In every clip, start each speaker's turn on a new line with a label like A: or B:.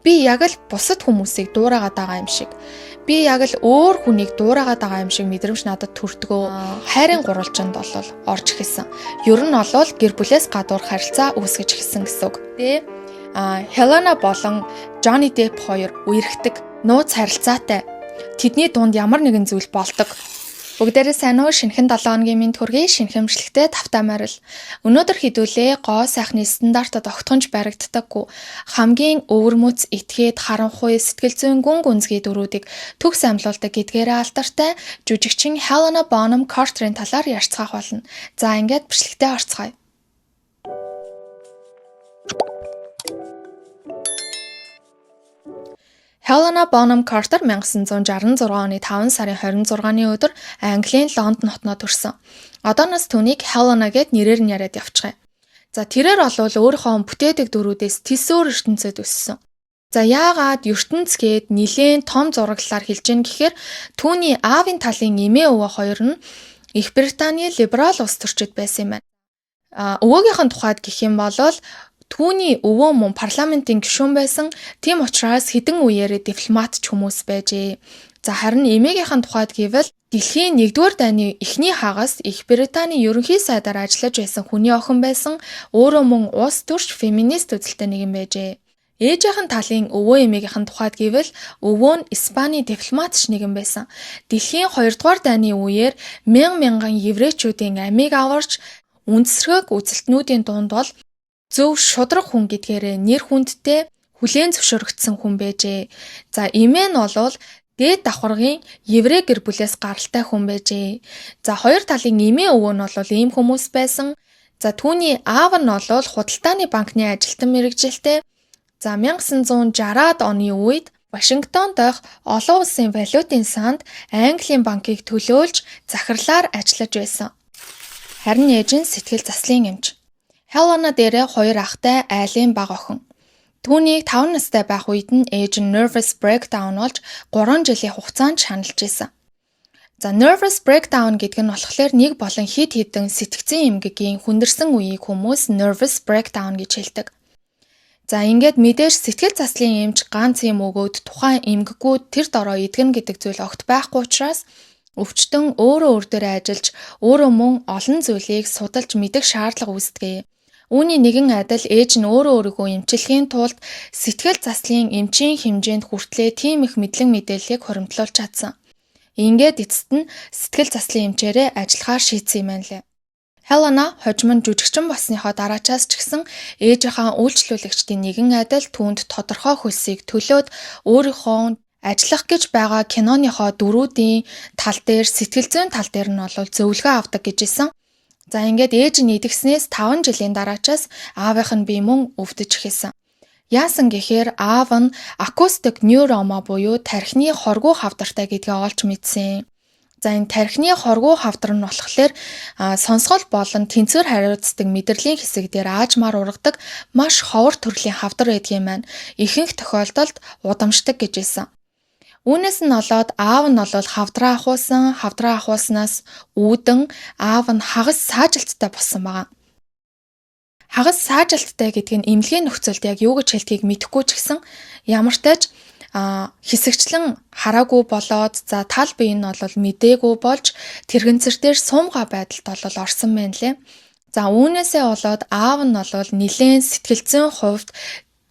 A: Би яг л бусад хүмүүсийг дуурайгаад байгаа юм шиг. Би яг л өөр хүнийг дуурайгаад байгаа юм шиг мэдрэмж надад төрдгөө. Хайрын гурвалжинд болол орж эхэлсэн. Ер нь олвол гэр бүлээс гадуур харилцаа үүсгэж эхэлсэн гэсэн үг. Хелена болон Johnny Depp хоёр үерхдэг, нууц харилцаатай. Тэдний дунд ямар нэгэн зүйл болдог. Бүгдээрээ сайн уу, шинэхэн 7 хоногийн минь төргий шинэхэмжлэгтэй тавтай морил. Өнөөдөр хэдүүлээ гоо сайхны стандартад огтхонж баригддаггүй хамгийн өвөрмөц этгээд харанхуй сэтгэл зүйн гүн гүнзгий дөрүүдийг төгс амлуулдаг гэдгээрээ алдартай жүжигчин Helena Bonham Carter-ын талаар ярьцгаах болно. За ингээд бичлэгтээ орцгоё. Helena Bonham Carter 1966 оны 5 сарын 26-ны өдөр Английн Лондон хотнод төрсөн. Одоо нас түүнийг Helena гэд нэрээр нь яриад явчихъя. За тэрээр олвол өөрийнхөө бүтээдэг дөрүүдээс тэсөөр ертөнцөд өссөн. За яагаад ертөнц гээд нилээн том зураглалаар хэлж гэн гэхээр түүний аавын талын эмээ өвөө хоёр нь Их Британий либерал улс төрчид байсан юм байна. Өвөөгийнхэн тухайд гэх юм бол түүний өвөө мөн парламентын гишүүн байсан. Тийм учраас хэдэн үеэр дипломатч хүмүүс байжээ. За харин эмээгийнхэн тухайд гэвэл дэлхийн 1-р дайны эхний хагас Их Британий ерөнхий сайдаар ажиллаж байсан хүний охин байсан. Өөрөө мөн улс төрч феминист үзэлтэй нэгэн байжээ. Ээжийнхэн талын өвөө эмээгийнхэн тухайд гэвэл өвөө нь Испаний дипломатч нэгэн байсан. Дэлхийн 2-р дайны үеэр мянган еврейчүүдийн амийг аварч үндэсрэг үзэлтнүүдийн дунд бол зөв шудраг хүн гэдгээрээ нэр хүндтэй хүлээн зөвшөөрөгдсөн хүн байжээ. За эмээ нь бол дээд давхаргын еврей гэр бүлээс гаралтай хүн байжээ. За хоёр талын эмээ өвөө нь бол ийм хүмүүс байсан. За түүний аав нь бол худалдааны банкны ажилтан мэргэжилтэй. За 1960-аад оны үед Вашингтон дох олон улсын валютын санд Английн банкыг төлөөлж захирлаар ажиллаж байсан. Харин ээж нь сэтгэл заслын эмч. Helena дээрээ 2 ахтай айлын бага охин. Түүнийг 5 настай байх үед нь ээж нь nervous breakdown болж 3 жилийн хугацаанд шаналж исэн. За nervous breakdown гэдэг нь болохоор нэг болон хэд хэдэн сэтгцэн эмгэгийн хүндэрсэн үеийг хүмүүс nervous breakdown гэж хэлдэг. За ингээд мэдээж сэтгэл заслын эмч ганц юм өгөөд тухайн эмгэгүүд тэр дороо идэгнэ гэдэг зүйл огт байхгүй учраас өвчтөн өөр дээр ажиллаж өөрөө мөн олон зүйлийг судалж мэдэх шаардлага үүсдэг. Үүний нэгэн адил ээж нь өөрийгөө эмчлэхийн тулд сэтгэл заслын эмчийн хэмжээнд хүртлээр тийм их мэдлэг мэдээллийг хуримтлуулж чадсан. Ингээд эцэст нь сэтгэл заслын эмчээрээ ажиллахаар шийдсэн юм байна лээ. Helena хожим нь жүжигчин болсныхоо дараачаас ч гэсэн ээжийнхаа үйлчлүүлэгчдийн нэгэн адил түүнд тодорхой хөлсийг төлөөд өөрийнхөө ажиллах гэж байгаа киноныхоо дөрүүдийн тал дээр сэтгэл зүйн тал дээр нь бол зөвлөгөө авдаг гэжсэн. За ингээд ээж нь идэгснээс 5 жилийн дараачаас аавынх нь бие мөн өвдөж эхэлсэн. Яасан гэхээр аав нь acoustic neuroma буюу тархины хоргоо хавдартай гэдгээ олж мэдсэн. За энэ тархины хоргоо хавдар нь болохоор сонсгол болон тэнцвэр хариуцдаг мэдрэлийн хэсэг дээр аажмаар ургадаг маш ховор төрлийн хавдар байдаг юм байна. Ихэнх тохиолдолд удамшдаг гэжсэн. Үүнээс нь олоод аав нь бол хавдраа ахуулснаас үүдэн аав нь хагас саажилттай болсон байгаа. Хагас саажилттай гэдэг нь эмнэлгийн нөхцөлд яг юу гэж хэлтгийг мэдэхгүй ч гэсэн ямар ч тач хэсэгчлэн хараагүй болоод за тал бие нь бол мдээгүй болж тэрэгцэр дээр суумга байдалд бол орсон байна лээ. За үүнээсээ болоод аав нь бол нилээн сэтгэл зүйн хувьд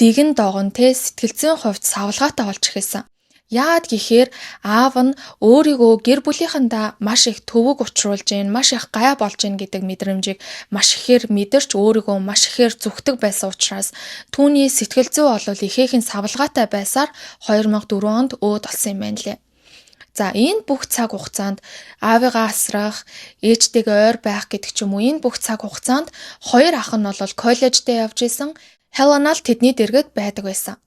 A: дэгэн догон сэтгэл зүйн хувьд савлгаатай болж эхэлсэн. Яагаад гэхээр аав нь өөрийгөө гэр бүлийнхэндээ маш их төвөг учруулж гин, маш их гай болж гин гэдэг мэдрэмжийг маш ихээр мэдэрч өөрийгөө маш ихээр зүгтэг байсан учраас түүний сэтгэл зүй бол ихээхэн савлгаатай байсаар 2004 онд өөд болсон юм байна лээ. За энэ бүх цаг хугацаанд аавыгаа асрах, ээжтэйгээ ойр байх гэдэг ч юм уу энэ бүх цаг хугацаанд 2 ах нь бол коллеждээ явж исэн. Helena л тэдний дэргэд байдаг байсан.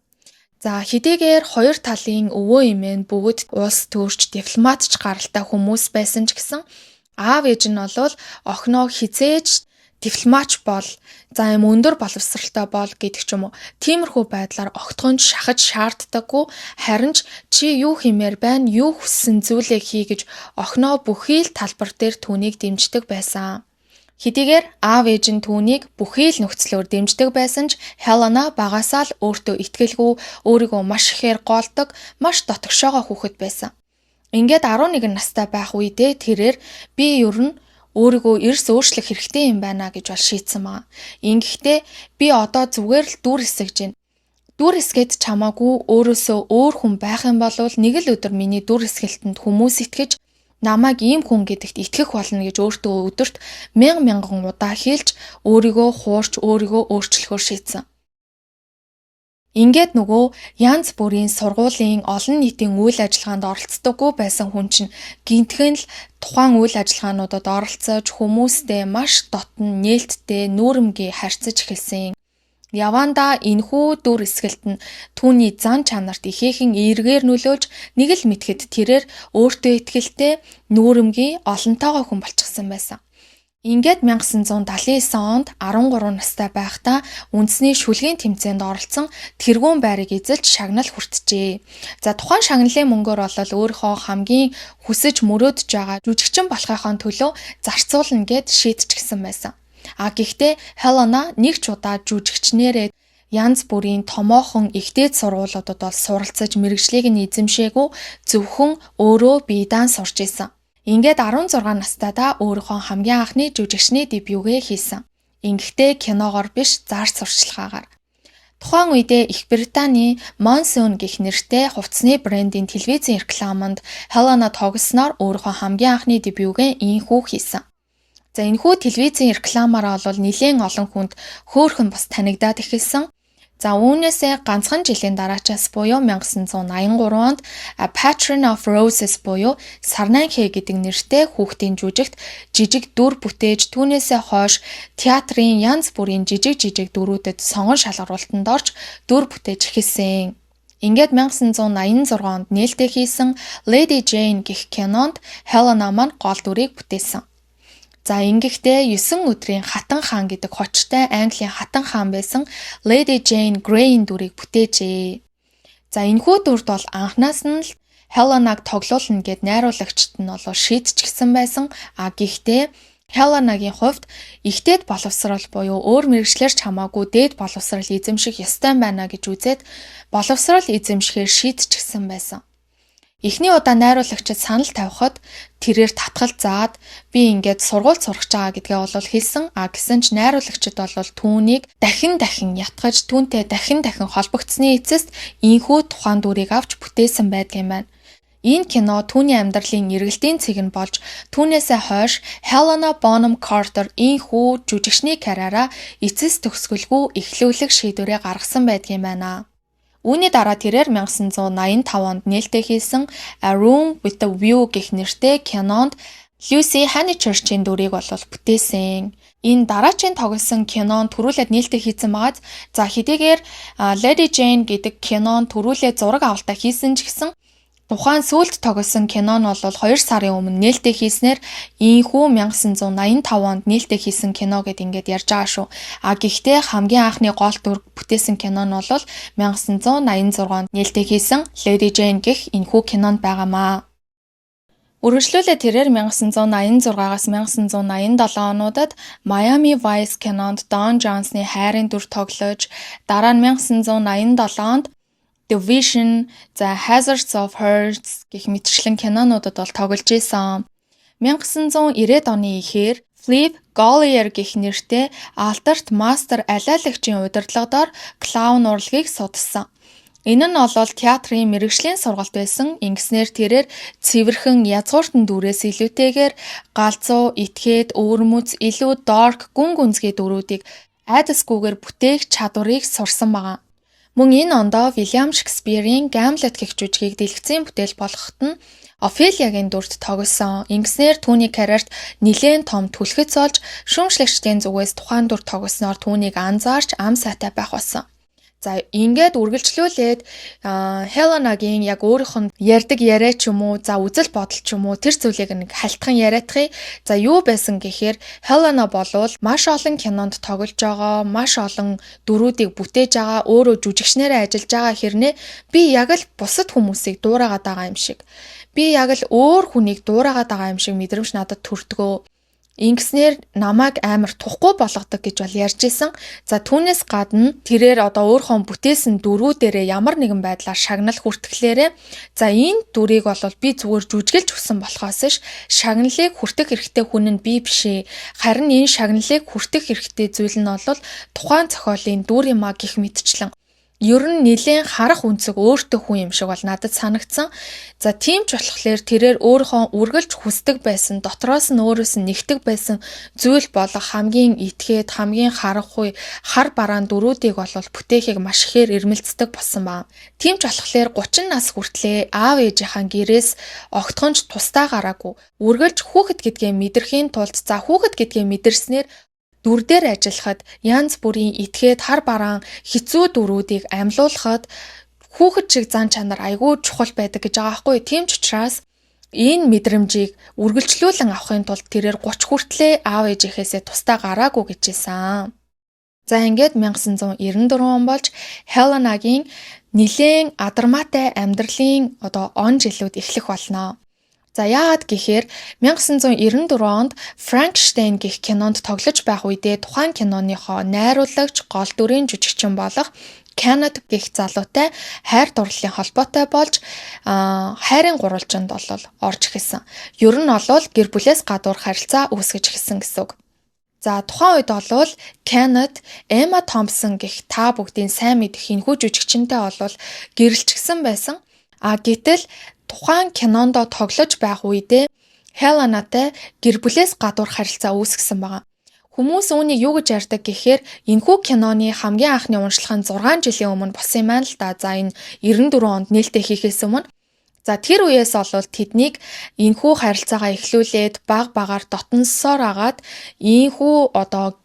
A: За хэдийгээр хоёр талын өвөө эмээ нь бүгд улс төрч дипломатч гаралтай хүмүүс байсан ч гэсэн аав ээж нь бол охиноо хизээж дипломатч бол за юм өндөр боловсралтай бол гэдэг ч юм уу. Тиймэрхүү байдлаар огтхонж шахаж шаарддаггүй харин ч чи юу хэмээр байна, юу хүссэн зүйлээ хий гэж охиноо бүхий л талбар дээр түүнийг дэмждэг байсан. Хэдийгээр аав ээж нь түүнийг бүхий л нөхцлөөр дэмждэг байсан ч Хелена багасаа л өөртөө итгэлгүй, өөрийгөө маш ихээр голдог, маш дотгошоогоо хүүхэд байсан. Ингээд 11 настай байх үедээ тэрээр би ер нь өөрийгөө эрс өөрчлөх хэрэгтэй юм байна гэж бол шийдсэн байгаа. Ингэхдээ би одоо зүгээр л дүр эсгэж байна. Дүр эсгээд чамаагүй өөрөөсөө өөр хүн байх юм бол нэг л өдөр миний дүр эсгэлтэнд хүмүүс итгэж намайг ийм хүн гэдэгт итгэх болно гэж өөртөө өдөрт 1000 удаа хэлж өөрийгөө хуурч өөрийгөө өөрчлөхөөр шийдсэн. Ингээд нөгөө янз бүрийн сургуулийн олон нийтийн үйл ажиллагаанд оролцдоггүй байсан хүн чинь гинтхэн л тухайн үйл ажиллагаануудад оролцож хүмүүстэй маш дотн нээлттэй нүүрэмгий харьцаж эхэлсэн. Явандаа энэхүү дүр эсгэлт нь түүний зан чанарт ихээхэн эергээр нөлөөлж нэг л мэдхэд тэрээр өөртөө итгэлтэй нүүрэмгий олонтойгоо хүн болчихсон байсан. Ингээд 1979 онд 13 настай байхдаа үндэсний шүлгийн тэмцээнд оролцсон тэргүүн байрыг эзэлж шагнал хүртжээ. За тухайн шагналын мөнгөөр болол өөрийнхөө хамгийн хүсэж мөрөөдөж байгаа жүжигчин болохын төлөө зарцуулна гэд шийдчихсэн байсан. Гэхдээ Хелена нэг ч удаа жүжигчнэрээ янз бүрийн томоохон ихтэй сургуулиудад бол суралцаж мэргэжлийг нь эзэмшээгүй зөвхөн өөрөө биедан сурч исэн. Ингээд 16 настайдаа өөрийнхөө хамгийн анхны жүжигчний дебютгээ хийсэн. Ингэхдээ киногоор биш зар сурчлагаагаар. Тухайн үедээ Их Британий Monsoon гэх нэртэй хувцсны брендийн телевизийн рекламанд Хелена тогсноор өөрийнхөө хамгийн анхны дебютгээ ийхүү хийсэн. За энэхүү телевизийн рекламаараа бол нэлээд олон хүнд хөөрхөн бас танигдаад эхэлсэн. За үүнээсээ ганцхан жилийн дараачаас буюу 1983 онд A Patron of Roses буюу Сарнайн хээ гэдэг нэртэй хүүхдийн жүжигт жижиг дүр бүтээж түүнээсээ хойш театрын янз бүрийн жижиг дүрүүдэд сонгон шалгаруулалтанд орж дүр бүтээж эхэлсэн. Ингээд 1986 онд нээлттэй хийсэн Lady Jane гэх кинонд Хелена маань гол дүрийг бүтээсэн. За ингэхдээ 9 өдрийн хатан хаан гэдэг хочтой Английн хатан хаан байсан Lady Jane Grey-ийн дүрийг бүтээжээ. За энэхүү дүрд бол анхнаас нь л Хеленаг тоглуулна гэд найруулагчид нь бол шийдчихсэн байсан. Гэхдээ Хеленагийн хувьд ихтэйд боловсрал буюу өөр мэргэжлэр ч хамаагүй дээд боловсрал эзэмших ёстой байна гэж үзээд боловсрал эзэмшихээр шийдчихсэн байсан. Эхний удаа найруулагчид санал тавихад тэрээр татгал заад би ингээд сургууль сурах байгаа гэдгээ бол хэлсэн. Гэсэн ч найруулагчид бол түүнийг дахин ятгаж түүнтэй дахин холбогдсны эцэст ийхүү тухайн дүрийг авч бүтээсэн байдгийн байна. Энэ кино түүний амьдралын эргэлтийн цэг нь болж түүнээсээ хойш Helena Bonham Carter ийхүү жүжигчний карьераа эцэс төгсгөлгүй эхлүүлэх шийдвэрээ гаргасан байдгийн байна. Үүний дараа тэрээр 1985 онд нээлттэй хийсэн A Room with a View гэх нэртэй кинонд Lucy Honeychurch-ийн дүрийг бол бүтээсэн. Энэ дараачийн тоглосон кинонд төрүүлээд нээлттэй хийсэн байгааз за хэдийгээр Lady Jane гэдэг кинонд төрүүлээд зураг авалтаа хийсэн ч гэсэн тухайн сүүлд тоглосон кино нь бол 2 сарын өмнө нээлттэй хийснээр ийхүү 1985 онд нээлттэй хийсэн кино гэд ингээд ярьж байгаа шүү. Гэхдээ хамгийн анхны гол дүр бүтээсэн кино нь бол 1986 онд нээлттэй хийсэн Lady Jane гэх энэхүү кинонд байгаамаа. Үргэлжлүүлээ тэрээр 1986-аас 1987 онуудад Miami Vice кинонд Don Johnson-ы хайрын дүр тоглож, дараа нь 1987 онд The Vision, The Hazards of Herds гэх мэтчлэн кинонуудад бол тоглож исэн. 1990-ад оны эхээр Flip Gollier гэх нэртэй Алтарт Мастер алиалагчийн удирдлагадаар клоун урлагийг судалсан. Энэ нь олол театрын мэргэжлийн сургалт байсан. Ингэснээр тэрээр цэвэрхэн язгууртан дүрээс илүүтэйгээр галзуу, этгээд, өвөрмөц, илүү dark, гүн гүнзгий дүрүүдийг айдасгүйгээр бүтээх чадварыг сурсан байгаа. Мөн энэ ондоо William Shakespeare-ийн Hamlet гэх жүжигийг дэлгэцийн бүтээл болгоход нь Офелиягийн дүрт тоглосон. Ингэснээр түүний карьерт нэлээд том түлхэц олж, шүүмжлэгчдийн зүгээс тухайн дүр тоглосноор түүнийг анзаарч ам сайтай байх болсон. За ингээд үргэлжлүүлээд Хеленагийн яг өөрийнх нь ярьдаг яриа ч юм уу, за үзэл бодол ч юм уу тэр зүйлийг нэг халтхан яриадахыг. За юу байсан гэхээр Хелена болвол маш олон кинонд тоглож байгаа, маш олон дүрүүдийг бүтээж байгаа, өөрөө жүжигчнэрээ ажиллаж байгаа хэрнээ би яг л бусад хүмүүсийг дуурайгаад байгаа юм шиг. Би яг л өөр хүнийг дуурайгаад байгаа юм шиг мэдрэмж надад төрдгөө. Ингэснээр намайг амар тухгүй болгодог гэж бол ярьж исэн. За түүнээс гадна тэрээр өөрийнхөө бүтээсэн дүрүүдээрээ ямар нэгэн байдлаар шагнал хүртгэлээрээ за энэ дүрийг бол би зүгээр жүжиглж өгсөн болохоос ш шагналыг хүртэх хэрэгтэй хүн нь би биш ээ. Харин энэ шагналыг хүртэх хэрэгтэй зүйл нь бол тухайн зохиолын дүр юм а гэх мэтчлэн ер нь нэлээд харах үнцэг өөртөө хүн юм шиг бол надад санагдсан. За тийм ч болохоор тэрээр өөрийнхөө үргэлж хүсдэг байсан, дотроос нь өөрөөс нь нэгтгэх байсан зүйл болох хамгийн итгээд, хамгийн харахгүй хар бараан дүрүүдийг бол бүтээхийг маш ихээр эрмэлздэг болсон ба. Тийм ч болохоор 30 нас хүртлээр аав ээжийнхаа гэрээс огтхонч тусдаа гараагүй. Үргэлж хүүхэд гэдгээ мэдрэхийн тулд за хүүхэд гэдгээ мэдэрснээр дүр дээр ажиллахад янз бүрийн итгээд хар бараан хэцүү дүрүүдийг амьлуулахад хүүхэд шиг зан чанар айгүй чухал байдаг гэж байгаа байхгүй. Тийм ч учраас энэ мэдрэмжийг үргэлжлүүлэн авахын тулд тэрээр 30 хүртлээр аав ээжийнхээсээ тусдаа гараагүй гэжсэн. За ингээд 1994 он болж Хеленагийн нэлээд адармаатай амьдралын он жилүүд эхлэх болно. За яагаад гэхээр 1994 онд Франкенштейн гэх кинонд тоглож байх үедээ тухайн киноныхоо найруулагч, гол дүрийн жүжигчин болох Kenneth гэх залуутай хайр дурлалын холбоотой болж хайрын гурвалжинд бол орж эхэлсэн. Ер нь бол гэр бүлээс гадуур харилцаа үүсгэж эхэлсэн гэсэн үг. За тухайн үед бол Kenneth, Emma Thompson гэх та бүгдийн сайн мэдэх энэхүү жүжигчинтэй бол гэрэлчихсэн байсан. Гэтэл тухайн кинонд тоглож байх үедээ Хеленатай гэр бүлээс гадуур харилцаа үүсгэсэн байгаа. Хүмүүс үүнийг юу гэж ярьдаг гэхээр энэхүү киноны хамгийн анхны уншлах нь 6 жилийн өмнө болсон юм байна л да. За энэ 94 онд нээлттэй хийхээс өмнө. За тэр үеэс бол тэднийг энэхүү харилцаагаа эхлүүлээд баг багаар дотносоор агаад ийхүү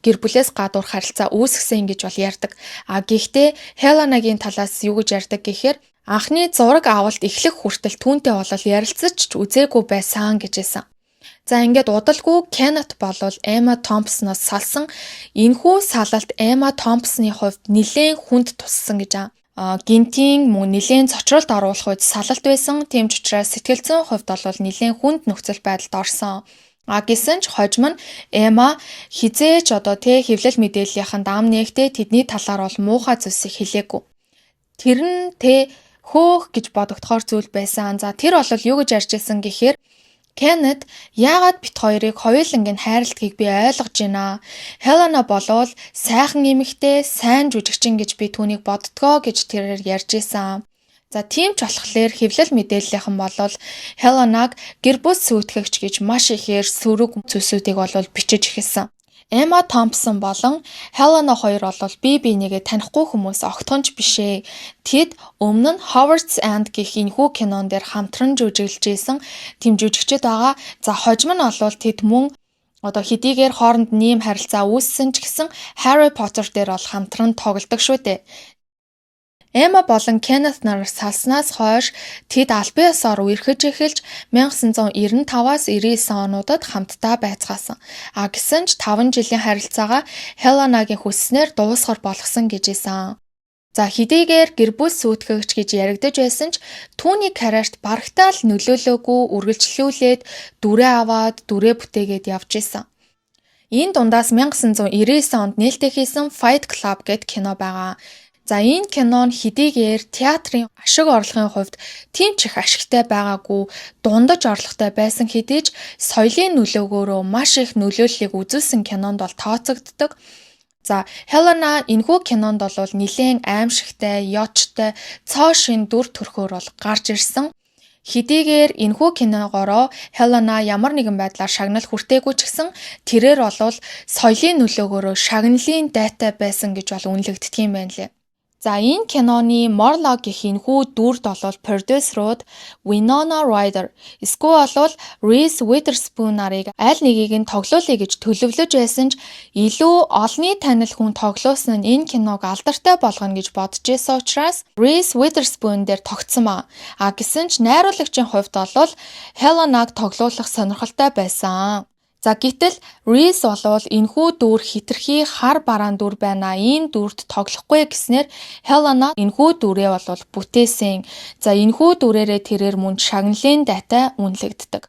A: гэр бүлээс гадуур харилцаа үүсгэсэн гэж бол ярьдаг. Гэхдээ Хеленагийн талаас юу гэж ярьдаг гэхээр анхны зураг авалт эхлэх хүртэл түүнтэй бол ярилцаж ч үзээгүй байсан гэжсэн. За ингээд удалгүй Kenneth болвол Emma Thompson-оос салсан. Энэхүү салалт Emma Thompson-ы хувьд нэлээд хүнд туссан гэж гинтийн мөн нэлээд цочролд оруулах үед салалт байсан. Тийм ч учраас сэтгэл зүйн хувьд бол нэлээд хүнд нөхцөл байдалд орсон. Гэсэн ч хожим нь Emma хизээч хэвлэл мэдээллийнхэн ам нээгтээ тэдний талаар бол муухай зүйлсийг хэлээгүй. Тэр нь хөөх гэж бодогдохоор зүйл байсан. За тэр бол юу гэж ярьж ирсэн гэхээр Kenneth яагаад бит хоёрыг хоёулангийн хайрладгийг би ойлгож байна. Helena болвол сайхан эмэгтэй, сайн жүжигчин гэж би түүнийг боддгоо гэж тэрээр ярьж исэн. За тийм ч болохоор хэвлэл мэдээллийнхэн болвол Helenаг гэр бүл сүйтгэгч гэж маш ихээр сөрөг зүйлсүүдийг бол бичиж эхэлсэн. Emma Thompson болон Helena хоёр бол бие бинийгээ танихгүй хүмүүс огтхонч биш ээ. Тэд өмнө нь Howard's End гэх энэхүү кинон дээр хамтран жүжиглэж исэн тэм жүжигчид байгаа. За хожим нь бол тэд мөн хэдийгээр хооронд нэм харилцаа үүссэн ч гэсэн Harry Potter дээр бол хамтран тоглодог шүү дээ. Emma болон Kenneth нар салснаас хойш тэд албан ёсоор үерхэж эхэлж 1995-аас 99 онуудад хамтдаа байцгаасан. Гэсэн ч 5 жилийн харилцаагаа Helenaгийн хүсснээр дуусгар болгосон гэжсэн. За хэдийгээр гэр бүл сүйтгэгч гэж яригдаж байсан ч түүний карьерт барагтаа л нөлөөлөөгүй үргэлжлүүлээд дүрээ аваад дүрээ бүтээгээд явж исэн. Энэ дундаас 1999 онд нээлттэй хийсэн Fight Club гэд кино байгаа. За энэ кинон хэдийгээр театрын ашиг орлогын хувьд тийм ч их ашигтай байгаагүй дундаж орлоготой байсан хэдий ч соёлын нөлөөгөөрөө маш их нөлөөллийг үзүүлсэн кинонд бол тооцогддог. За Helena энэхүү кинонд бол нэлээд аимшигтай, ёчтой, цоо шин дүр төрхөөр бол гарч ирсэн. Хэдийгээр энэхүү киногоороо Helena ямар нэгэн байдлаар шагнал хүртээгүй ч гэсэн тэрээр бол соёлын нөлөөгөөрөө шагналын дайтай байсан гэж бол үнэлэгддэг юм байна лээ. За энэ киноны Morlock гэх энэхүү дүрд бол продюсерууд Winona Ryder эсвэл бол Reese Witherspoon нарыг аль нэгийг нь тоглоулъя гэж төлөвлөж байсан ч илүү олонний танил хүн тоглуулсан нь энэ киног алдартай болгоно гэж бодож байсан учраас Reese Witherspoon дээр тогтсон ба. Гэсэн ч найруулагчийн хувьд бол Helenаг тоглуулах сонирхолтой байсан. За гэтэл Reese болвол энэхүү дүр хитрхи хар бараан дүр байна. Энэ дүрт тоглохгүй гэснээр Helena энэхүү дүрээ бол бүтээсэн. За энэхүү дүрээрээ тэрээр мөн шагналын дайтай үнэлэгддэг.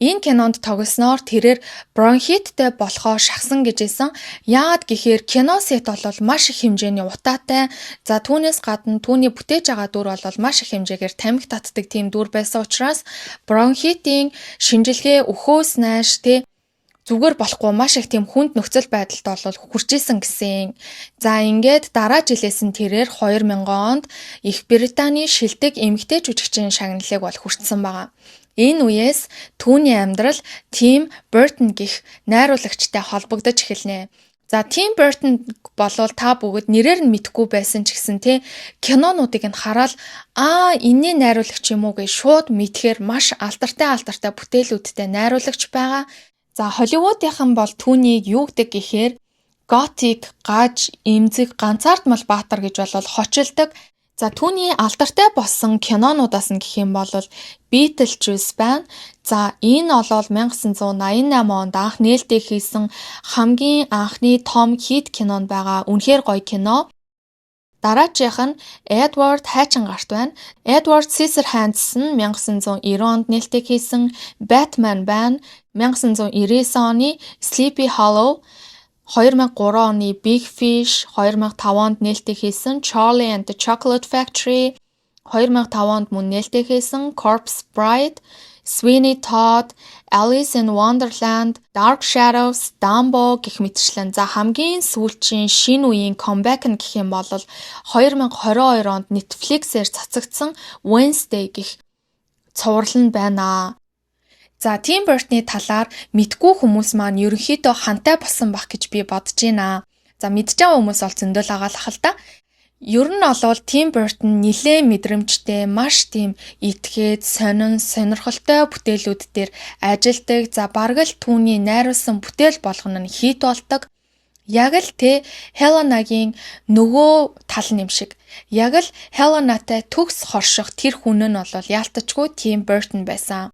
A: Энэ кинонд тогсноор тэрээр бронхиттэй болохоо шахсан гэж хэлсэн. Яагаад гэхээр кино сет бол маш их хэмжээний утаатай. За түүнээс гадна түүний бүтээж байгаа дүр бол маш их хэмжээгээр тамхи татдаг тийм дүр байсан учраас бронхитийн шинжилгээ өхөөс нааш зүгээр болохгүй маш их тийм хүнд нөхцөл байдалд бол хүрч исэн гэсэн. За ингээд дараа жилээс нь тэрээр 2000 онд Их Британий шилдэг эмэгтэй жүжигчин шагналыг бол хүртсэн байгаа. Энэ үеэс түүний амьдрал Тим Бертон гэх найруулагчтай холбогдож эхэлнэ. За Тим Бертон болвол та бүгд нэрээр нь мэдэхгүй байсан ч гэсэн кинонуудыг нь хараад энэний найруулагч юм уу гэж шууд мэдхээр маш алдартай бүтээлүүдтэй найруулагч байгаа. За Холливуудынхан бол түүнийг юу гэдэг гэхээр готик, гаж, эмзэг, ганцаардмал баатар гэж бол хочилдог. За түүний алдартай болсон кинонуудаас нь гэх юм бол Beetlejuice байна. За энэ бол 1988 онд анх нээлттэй хийсэн хамгийн анхны Том Хит кинонд байгаа үнэхээр гоё кино. Дараачих нь Эдвард Хайчингарт байна. Эдвард Сcissorhands нь 1990 онд нээлттэй хийсэн Batman байна. 1999 оны Sleepy Hollow, 2003 оны Big Fish, 2005 онд нээлттэй хийсэн Charlie and the Chocolate Factory, 2005 онд мөн нээлттэй хийсэн Corpse Bride, Sweeney Todd, Alice in Wonderland, Dark Shadows, Dumbo гэх мэтчлэн. За хамгийн сүүлчийн шинэ үеийн comeback нь гэх юм бол 2022 онд Netflix-ээр цацагдсан Wednesday гэх цуврал нь байна. За Тим Бертны талаар мэдгүй хүмүүс маань ерөнхийдөө хантай болсон бах гэж би бодож байна. За мэдж байгаа хүмүүс бол зөндөл агаалах л да. Ер нь бол Тим Бертон нэлээд мэдрэмжтэй, маш тийм итгээд, сонирхолтой бүтээлүүд дээр ажилладаг. За бараг л түүний найруулсан бүтээл болгоно нь хит болдог. Яг л Хеленагийн нөгөө тал нэм шиг. Яг л Хеленатай төгс хорших тэр хүн нь бол яалтчгүй Тим Бертон байсан.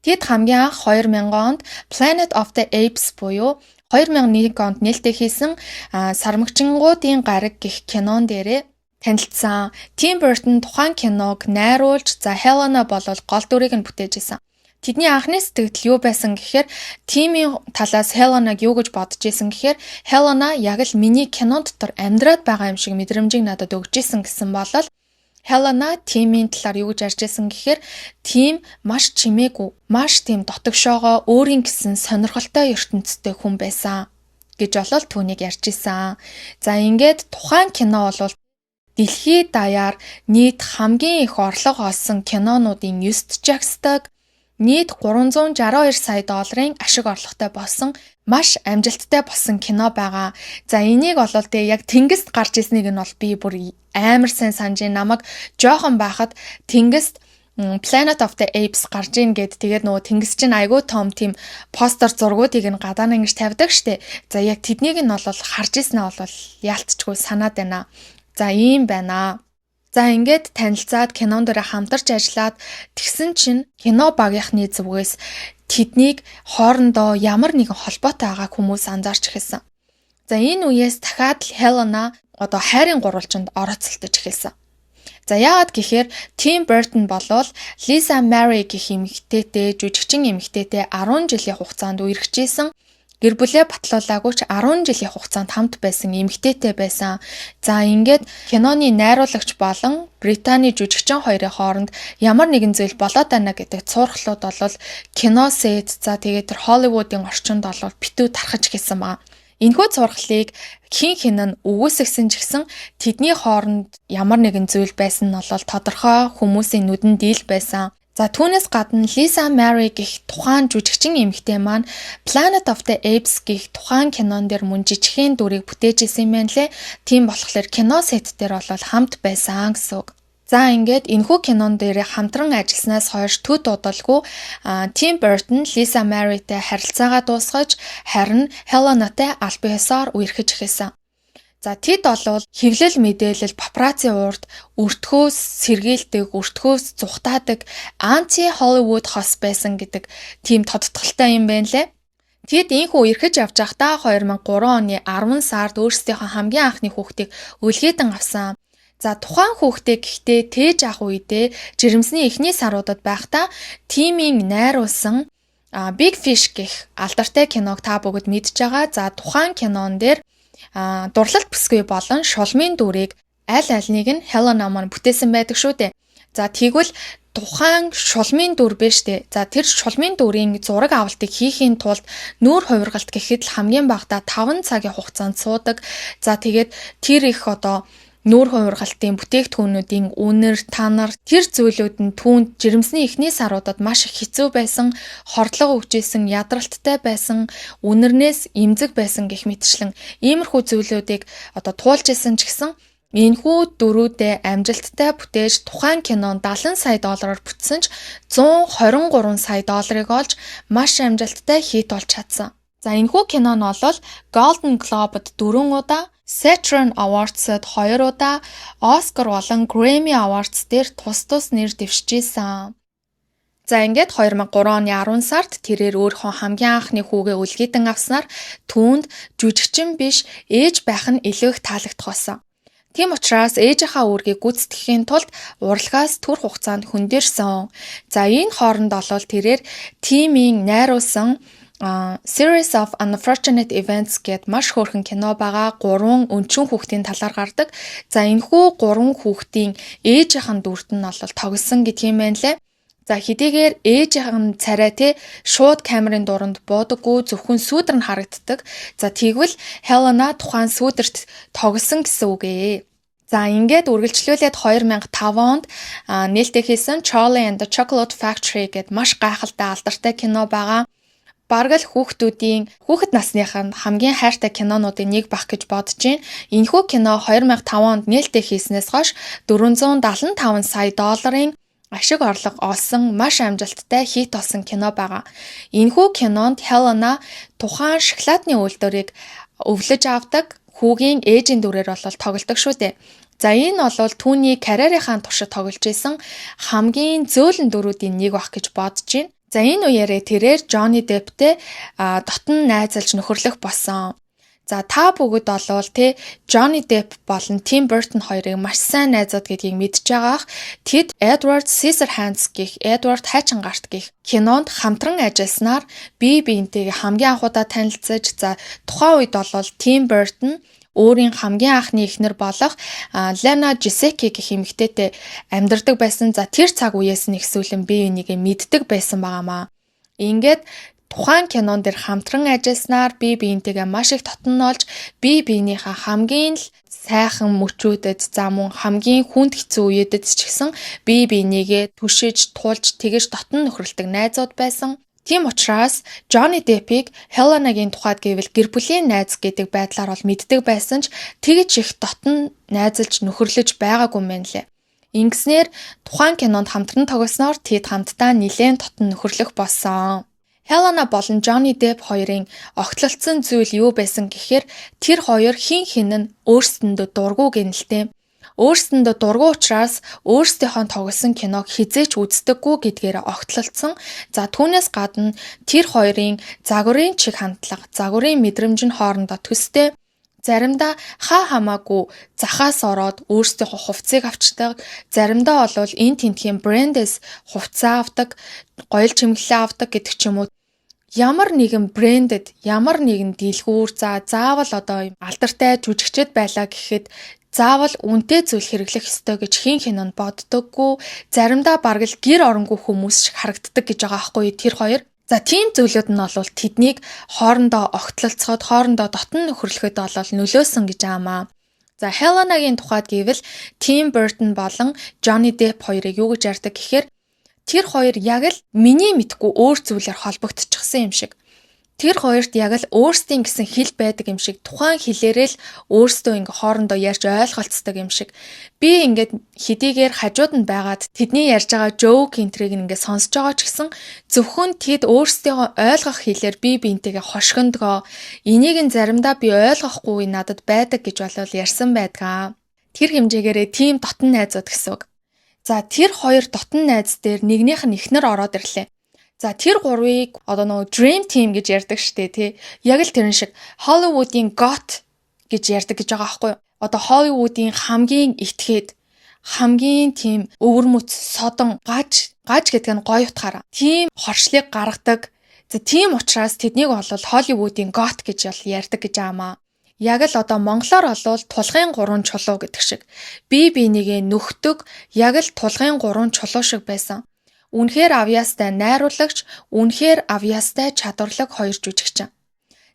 A: Тэд хамгийн анх 2000 онд Planet of the Apes буюу 2001 онд нээлттэй хийсэн Сармагчингуудын гариг гэх кинон дээрээ танилцсан. Тим Бертон тухайн киног найруулж, за Хелена бол гол дүрийг нь бүтээж исэн. Тэдний анхны сэтгэл юу байсан гэхээр Тимийн талаас Хеленаг юу гэж бодож исэн гэхээр Хелена яг л миний кинон дотор амьдраад байгаа юм шиг мэдрэмжийг надад өгч исэн гэсэн болол Хелена Тимийн талаар юу гэж ярьж байсан гэхээр Тим маш чимээгүй, маш тийм дотогшоогоо өөрийн гэсэн сонирхолтой ертөнцтэй хүн байсан гэж олол түүнийг ярьж исэн. За ингээд тухайн кино бол дэлхийд даяар нийт хамгийн их орлого олсон кинонуудын 9-т жагсдаг, нийт 362 сая долларын ашиг орлоготой болсон маш амжилттай болсон кино байгаа. За энийг бол яг тэнгист гарч ирснийг нь бол би бүр амар сайн санаж намайг жоохон байхад тэнгист Planet of the Apes гарч ийн гэд тэгээд нөгөө тэнгис чинь айгүй том тийм постэр зургуудыг нь гадаана ингэж тавьдаг штэ. За яг тэднийг нь бол харж ирснэ бол яалтчгүй санаад байна. За ийм байна. За ингээд танилцаад кинон дээр хамтарч ажиллаад тэгсэн чинь кино багийнхны зүгээс тэднийг хоорондоо ямар нэгэн холбоотой байгааг хүмүүс анзаарч эхэлсэн. За энэ үеэс дахиад Хелена хайрын гурвалжинд орооцолтож эхэлсэн. За яагаад гэхээр Тим Бертон болвол Лиза Мари гэх эмэгтэйтэй, жүжигчин эмэгтэйтэй 10 жилийн хугацаанд үерхжсэн. Гэр бүлээ батлуулаагүй ч 10 жилийн хугацаанд хамт байсан эмэгтэйтэй байсан. За ингээд киноны найруулагч болон Британий жүжигчин хоёрын хооронд ямар нэгэн зүйл болоод байна гэдэг цуурхлууд бол кино сет, за тэгээд тэр Холливуудын орчинд бол битүү тархаж эхэлсэн байна. Энэхүү цуурхлыг хин нь өгөөсгсөн ч гэсэн тэдний хооронд ямар нэгэн зүйл байсан нь бол тодорхой хүмүүсийн нүдэнд дийл байсан. За түүнээс гадна Лиза Мари гэх тухайн жүжигчин эмэгтэй маань Planet of the Apes гэх тухайн кинон дээр мөн жижигхэн дүрийг бүтээж исэн юм байна лээ. Тийм болохоор кино сет дээр бол хамт байсан гэсэн үг. За ингээд энэхүү кинон дээр хамтран ажилласнаас хойш төд удалгүй Тим Бертон Лиза Маритай харилцаагаа дуусгаж харин Хеленатай аль биесээр үерхэж эхэлсэн. За тэд бол хэвлэл мэдээлэл папарацци урд өртгөөс сэргийлдэг, өртгөөс зүхтаадаг анти Холливуд хос байсан гэдэг тийм тодтголтой юм байна лээ. Тэд инхүү үерхэж явж байхдаа 2003 оны 10 сард өөрсдийнхөө хамгийн анхны хүүхдийг үлгээдэн авсан. За тухайн хүүхдээ гэхдээ тээж ах үедээ жирэмсний эхний саруудад байхдаа Тимийн найруулсан Big Fish гэх алдартай киног та бүгд мэдж байгаа. За тухайн кинон дээр дурлалт бүсгүй болон шулмын дүрийг аль альнийг нь Helena маань бүтээсэн байдаг шүү дээ. За тэгвэл тухайн шулмын дүр биш дээ. За тэр шулмын дүрийн зураг авалтыг хийхийн тулд нүүр хувиргалт гэхэд л хамгийн багадаа 5 цагийн хугацаанд суудаг. За тэгээд тэр их нүүр хувиргалтын бүтээгдэхүүнүүдийн үнэр, танар тэр зүйлүүд нь түүнд жирэмсний эхний саруудад маш их хэцүү байсан, хордлого өгчээсэн, ядралттай байсан, үнэрнээс эмзэг байсан гэх мэтчлэн иймэрхүү зүйлүүдийг туулж исэн ч гэсэн энэхүү дөрүүдээ амжилттай бүтээж тухайн кинон $70 сая бүтсэн ч $123 сая олж маш амжилттай хит болж чадсан. За энэхүү кино нь бол Golden Globe-д 4 удаа, Saturn Awards-д 2 удаа, Oscar болон Grammy Awards дээр тус нэр дэвшижсэн. За ингээд 2003 оны 10 сард тэрээр өөрийнхөө хамгийн анхны хүүгээ үлгийдэн авснаар түүнд жүжигчин биш ээж байх нь илүү их таалагдах байсан. Тийм учраас ээжийнхаа үүргийг гүйцэтгэхийн тулд урлагаас түр хугацаанд хөндөрсөн. За энэ хооронд олвол тэрээр тимийн найруулсан Series of Unfortunate Events гэд маш хөөрхөн кино байгаа. 3 өнчөн хүүхдийн талаар гардаг. За энэхүү 3 хүүхдийн ээжийнхэн дүрт нь бол тоглосон гэх юм байна лээ. За хэдийгээр ээжийнхэн царай шууд камерын дууранд буудаггүй, зөвхөн сүүдэр нь харагддаг. За тэгвэл Helena тухайн сүүдэрт тоглосон гэсэн үг ээ. За ингээд үргэлжлүүлээд 2005 онд нээлттэй хийсэн Charlie and the Chocolate Factory гэд маш гайхалтай алдартай кино байгаа. Бараг л хүүхэд насныхын хамгийн хайртай кинонуудын нэг байх гэж бодож байна. Энэхүү кино 2005 онд нээлттэй хийснээс хойш $475 сая ашиг орлого олсон маш амжилттай хит болсон кино байгаа. Энэхүү кинонд Helena тухайн шоколадны үйлдвэрийг өвлөж авдаг хүүгийн ээжийн дүрээр тоглодог шүү дээ. За энэ бол түүний карьерийнхаа туршид тоглож исэн хамгийн зөөлөн дүрүүдийн нэг байх гэж бодож байна. За энэ үеэрээ тэрээр Johnny Deppтэй дотн найзалж нөхөрлөх болсон. За та бүгд болвол Johnny Depp болон Tim Burton хоёрыг маш сайн найзууд гэдгийг мэдж байгаах. Тэд Edward Scissorhands гэх Edward Хайчингарт гэх кинонд хамтран ажилласнаар бие биентэйгээ хамгийн анхудаа танилцаж, за тухайн үед бол Tim Burton өөрийн хамгийн анхны эхнэр болох Lena Jessica гэх эмэгтэйтэй амьдардаг байсан. За тэр цаг үеэс нь ихсүүлэн бие бинийгээ мэддэг байсан байгаамаа. Ингээд тухайн кинон дээр хамтран ажилласнаар бие биентэйгээ маш их дотн олж, бие биенийхээ хамгийн л сайхан мөчүүдэд, за мөн хамгийн хүнд хэцүү үедэд ч гэсэн бие бинийгээ түшиж, туулж, тэгэж дотн нөхрөлдөг найзууд байсан. Тийм учраас Johnny Depp-ийг Helena-гийн тухайд гэвэл гэр бүлийн найз гэдэг байдлаар бол мэддэг байсан ч тэгж их дотн найзалж нөхөрлөж байгаагүй юм байна лээ. Ингэснээр тухайн кинонд хамтран тоглосноор тэд хамтдаа нэлээд дотн нөхөрлөх болсон. Helena болон Johnny Depp хоёрын огтлолцсон зүйл юу байсан гэхээр тэр хоёр хин нь өөрсдөндөө дургу гэнэлтэй. Өөрсдөндөө дургу учраас өөрсдийнхөө тоглосон киног хизээч үздэггүй гэдгээр огтлолцсон. За түүнээс гадна тэр хоёрын загварын чиг хандлага, загварын мэдрэмж нь хоорондоо төстэй. Заримдаа хамаагүй захаас ороод өөрсдийнхөө хувцсыг авчдаг. Заримдаа бол энэ тентхийн брэндээс хувцас авдаг, гоёл чимэглэлээ авдаг гэдэг ч юм уу. Ямар нэгэн брэндэд, ямар нэгэн дэлгүүр, заавал алдартай жүжигчд байлаа гэхэд заавал үнэтэй зүйл хэрэглэх ёстой гэж хин боддоггүй. Заримдаа бараг л гэр оронгүй хүмүүс шиг харагддаг гэж байгаа аахгүй тэр хоёр. За тийм зүйлүүд нь бол тэднийг хоорондоо огтлолцоход, хоорондоо дотн нөхөрлөхөд нөлөөсөн гэж аамаа. За Helena-гийн тухайд гэвэл Tim Burton болон Johnny Depp хоёрыг юу гэж ярьдаг гэхээр тэр хоёр яг л миний мэдгүй өөр зүйлээр холбогдчихсан юм шиг. Тэр хоёрт яг л өөрсдийн гэсэн хэл байдаг юм шиг, тухайн хэлээрээ л өөрсдөө хоорондоо ярьж ойлголцдог юм шиг. Би хэдийгээр хажууд нь байгаад тэдний ярьж байгаа жоок энтрийг сонсож байгаа ч гэсэн зөвхөн тэд өөрсдөө ойлгох хэлээр бие биентэйгээ хошгондгоо. Энийг заримдаа би ойлгохгүй надад байдаг гэж ярьсан байдгаа. Тэр хэмжээгээрээ тийм дотн найзууд гэсэн үг. За тэр хоёр дотн найз дээр нэгнийх нь эхнэр ороод ирлээ. За тэр гурвыг Dream Team гэж ярьдаг штэ тий. Яг л тэрэн шиг Hollywood-ийн GOT гэж ярьдаг гэж байгаа байхгүй юу? Hollywood-ийн хамгийн этгээд, хамгийн тийм өвөр мөц, содон, гаж гэдэг нь гоё утгаараа. Тийм хоршлыг гаргадаг, За тийм учраас тэднийг бол Холливуудын гот гэж ярьдаг гэж аамаа. Яг л одоо монголоор олвол тулгын 3 чулуу гэдэг шиг. Бие бинийгээ нөхдөг яг л тулгын 3 чулуу шиг байсан. Үнэхээр авьяастай найруулагч, үнэхээр авьяастай чадварлаг 2 жүжигчин.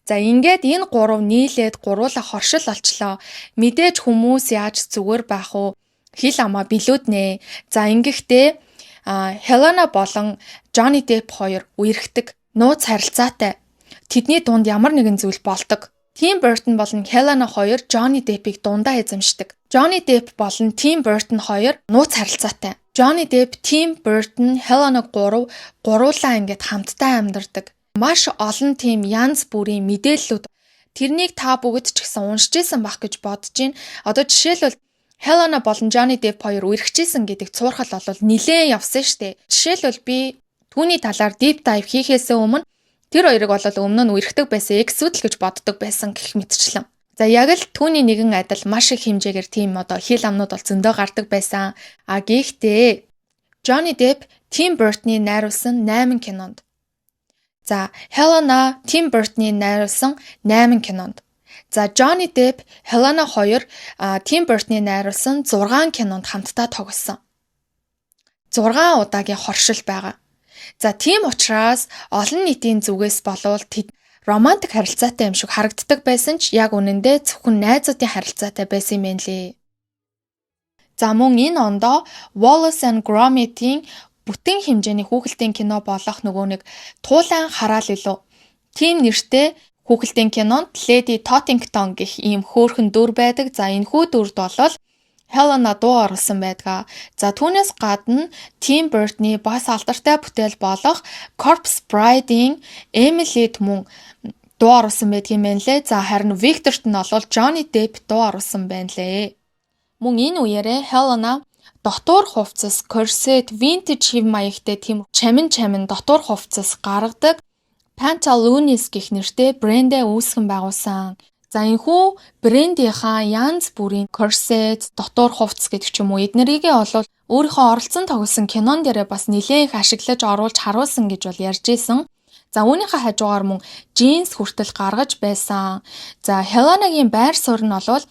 A: За ингээд энэ 3 нийлээд гуруула хоршил олчлоо. Мэдээж хүмүүс яаж зүгээр байх уу? Хил амаа билүүднэ. За ингэхдээ Хелена болон Johnny Depp 2 үерхдэг, нууц харилцаатай. Тэдний дунд ямар нэгэн зүйл болдог. Tim Burton болон Helena 2 Johnny Depp-ийг дундаа эзэмшдэг. Johnny Depp болон Tim Burton 2 нууц харилцаатай. Johnny Depp, Tim Burton, Helena 3 гуруулаа ингээд хамтдаа амьдардаг. Маш олон тийм янз бүрийн мэдээллүүд тэрнийг та бүгд ч гэсэн уншиж исэн байх гэж бодож байна. Одоо жишээлбэл Helena болон Johnny Depp 2 үерхчихсэн гэдэг цуурхал бол нилээн явсан штэ. Жишээлбэл би түүний талаар deep dive хийхээс өмнө тэр хоёрыг бол өмнө нь үерхдэг байсан эксүүдл гэж боддог байсан гэх мэтчлэн. За яг л түүний нэгэн адил маш их хэмжээгээр тийм одоо хил амнууд бол зөндөө гардаг байсан. Гэхдээ Johnny Depp Tim Burton-ы найруулсан 8 кинонд. За Helena Tim Burton-ы найруулсан 8 кинонд. За Johnny Depp, Helena 2 Tim Burton-ы найруулсан 6 кинонд хамтдаа тоглосон. 6 удаагийн хоршил байгаа. За тийм учраас олон нийтийн зүгээс болвол тэд романтик харилцаатай юм шиг харагддаг байсан ч яг үнэндээ зөвхөн найзуудын харилцаатай байсан юм байна лээ. За мөн энэ ондоо Wallace and Gromit-ийн бүтэн хэмжээний хүүхэлдэйн кино болох нөгөө нэг Туулайн хараал илүү. Тийм нэртэй хүүхэлдэйн кинонд Lady Tottington гэх ийм хөөрхөн дүр байдаг. За энэ хүү дүрд болол Helena дуу оруулсан байдаг. За түүнээс гадна Tim Burton-ы бас алдартай бүтээл болох Corpse Bride-ийн Emily-д мөн дуу оруулсан байдаг юм байна лээ. За харин Victor-т нь бол Johnny Depp дуу оруулсан байна лээ. Мөн энэ үеэрээ Helena дотуур хувцас, корсет, vintage хэв маягтай тийм чамин дотуур хувцас гаргадаг Pantaloons гэх нэртэй брэндээ үүсгэн байгуулсан. За энэхүү брэндийнхаа янз бүрийн корсет, дотуур хувцас гэдэг ч юм уу эднэрийгээ бол өөрийнхөө оролцсон тоглосон кинон дээрээ бас нэлээх ашиглаж оруулж харуулсан гэж бол ярьж исэн. За үүнийхээ хажуугаар мөн джинс хүртэл гаргаж байсан. За Helena-гийн байр суурь нь бол